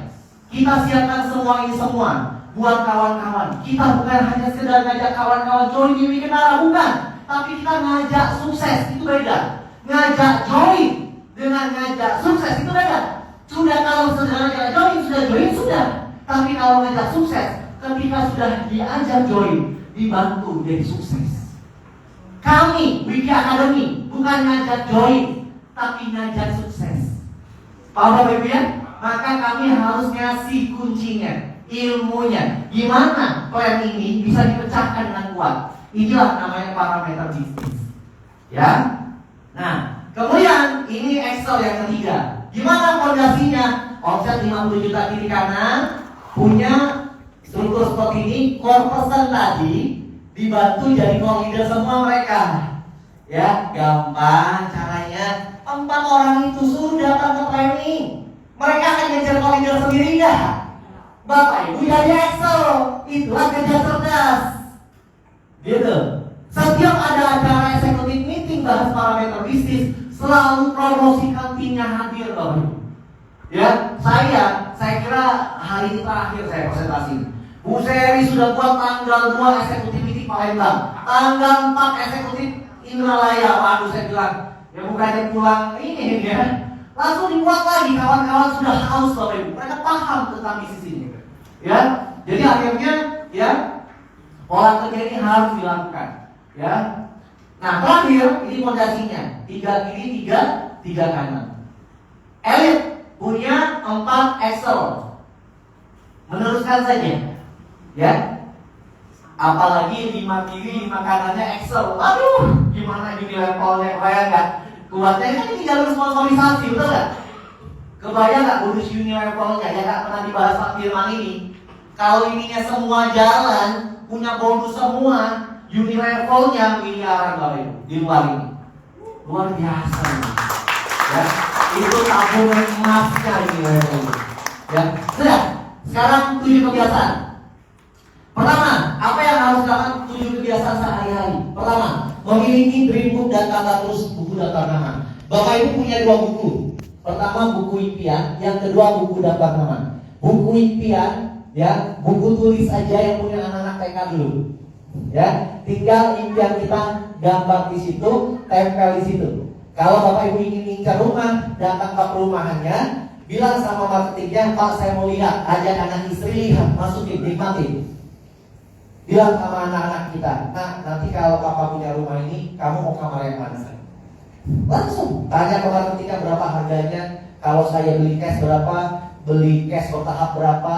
Kita siapkan semua ini semua buat kawan-kawan. Kita bukan hanya sekedar ngajak kawan-kawan join di Wikinara, bukan. Tapi kita ngajak sukses, itu beda. Ngajak join dengan ngajak sukses itu beda. Sudah kalau sudah ngajak join sudah. Tapi kalau ngajak sukses, ketika sudah diajak join, dibantu jadi sukses. Kami, Wiki Academy, bukan ngajak join, tapi ngajak sukses. Paham Bapak Ibu ya? Maka kami harus ngasih kuncinya, ilmunya. Gimana plan ini bisa dipecahkan dengan kuat. Inilah namanya parameter bisnis. Ya. Nah, kemudian ini Excel yang ketiga. Gimana fondasinya? Omset 50 juta kiri kanan, punya struktur seperti ini, core person tadi dibantu jadi core leader semua mereka. Ya, gampang caranya. 4 orang itu suruh datang ke training. Mereka akan ngejar core leader sendiri enggak? Bapak Ibu jadi Excel, itulah kerja cerdas. Gitu. Setiap ada acara eksekutif meeting bahas parameter bisnis, selalu promosikan timnya hadir, Bapak Ibu. Ya, saya kira hari ini terakhir saya presentasi. Bu Seri sudah buat tanggal 2 eksekutif meeting Palembang, tanggal 4 eksekutif Indralaya. Waduh, saya bilang, ya bukannya pulang ini ya. Langsung dibuat lagi, kawan-kawan sudah haus Bapak Ibu. Mereka paham tentang bisnis ini. Ya, jadi akhirnya ya olah kerja ini harus dilakukan. Ya. Nah, terakhir ini fondasinya 3 kiri, 3 kanan. Elit punya 4 Excel. Meneruskan saja. Ya. Apalagi 5 kiri, 5 kanannya Excel. Aduh, gimana ini levelnya, kebayang nggak? Kuatnya kan ini jalur sponsorisasi, betul nggak? Kebayang nggak bonus uni levelnya? Ya nggak pernah dibahas Pak Firman ini. Kalau ininya semua jalan, punya bonus semua, uni levelnya miliaran Bapak Ibu di luar ini. Luar biasa ini. Ya, itu tabungan emasnya ini levelnya. Ya, sudah. Sekarang 7 kebiasaan. Pertama, apa yang harus dilakukan 7 kebiasaan sehari-hari? Pertama, memiliki dream book dan tata terus buku daftar nama. Bapak Ibu punya 2 buku. Pertama buku impian, yang kedua buku daftar nama. Buku impian, ya, buku tulis aja yang punya anak-anak TK dulu. Ya, tinggal impian kita gambar di situ, tempel di situ. Kalau Bapak Ibu ingin ngincar rumah, datang ke perumahannya, bilang sama marketingnya, Pak saya mau lihat, ajak anak istri lihat, masukin, nikmatin. Bilang sama anak-anak kita, nah nanti kalau papa punya rumah ini, kamu mau kamar yang mana? Langsung tanya ke marketingnya berapa harganya. Kalau saya beli cash berapa, beli cash bertahap berapa,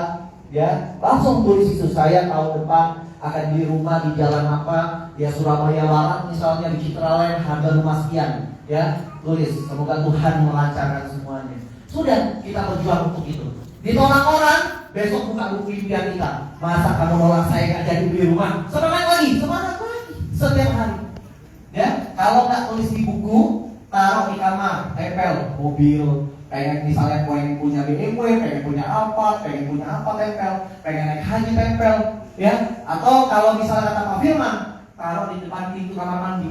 ya langsung tulis itu. Saya tahun depan akan beli rumah di jalan apa, ya Surabaya Barat misalnya, di Citraland, harga rumah sekian, ya tulis. Semoga Tuhan melancarkan semuanya. Sudah, kita berjuang untuk itu. Ditolak orang, besok buka buku impian kita. Masa kamu nolak saya nggak jadi beli rumah? Semangat lagi setiap hari. Ya, kalau nggak tulis di buku, taruh di kamar, tempel mobil. Pengen misalnya pengen punya BMW, pengen punya apa, tempel. Pengen naik haji, tempel. Ya, atau kalau misalnya kata Pak Firman, taruh di depan pintu kamar mandi.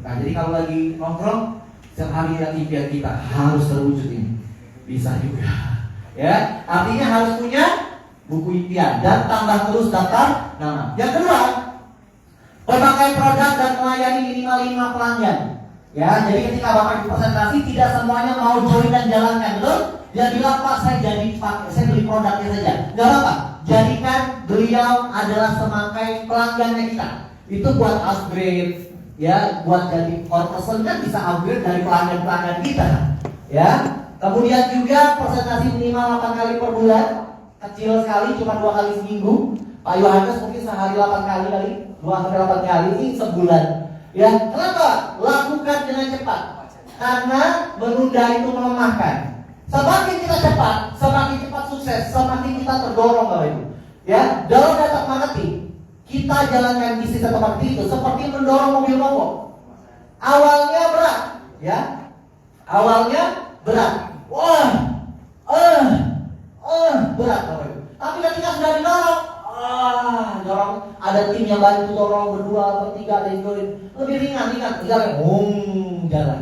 Nah, jadi kalau lagi nongkrong, setiap hari impian kita harus terwujud ini. Bisa juga. Ya, artinya harus punya buku impian dan tambah terus daftar nama. Yang kedua, berbagai produk dan melayani minimal 5 pelanggan. Ya, jadi ketika Bapak Ibu presentasi tidak semuanya mau join dan jalankan, betul? Dia bilang, Pak saya beli produknya saja. Gak apa-apa, jadikan beliau adalah semakai pelanggannya kita. Itu buat upgrade, ya, buat jadi person kan bisa upgrade dari pelanggan-pelanggan kita. Ya. Kemudian juga presentasi minimal 8 kali per bulan. Kecil sekali, cuma 2 kali seminggu. Pak Yohanes mungkin sehari 8 kali kali, 2-8 kali ini sebulan. Ya, kenapa? Lakukan dengan cepat. Karena menunda itu melemahkan. Semakin kita cepat, semakin cepat sukses, semakin kita terdorong Bapak Ibu. Ya, dalam data marketing, kita jalankan bisnis atau marketing itu seperti mendorong mobil mogok. Awalnya berat, ya. Awalnya berat. Berat Bapak Ibu. Tapi ketika sudah didorong, dorong, ada tim yang bantu dorong berdua, bertiga, ada yang join, lebih ringan, tinggal jalan.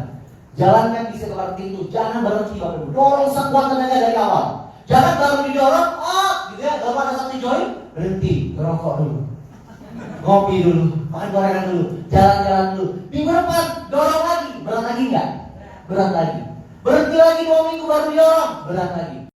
Jalankan bisa seperti itu, jangan berhenti Bapak Ibu. Dorong sekuat tenaga dari awal. Jangan baru didorong, gitu ya, baru ada satu join, berhenti, ngerokok dulu, ngopi dulu, makan gorengan dulu, jalan-jalan dulu. Minggu depan dorong lagi, berat lagi nggak? Berat lagi. Berhenti lagi 2 minggu baru didorong, berat lagi.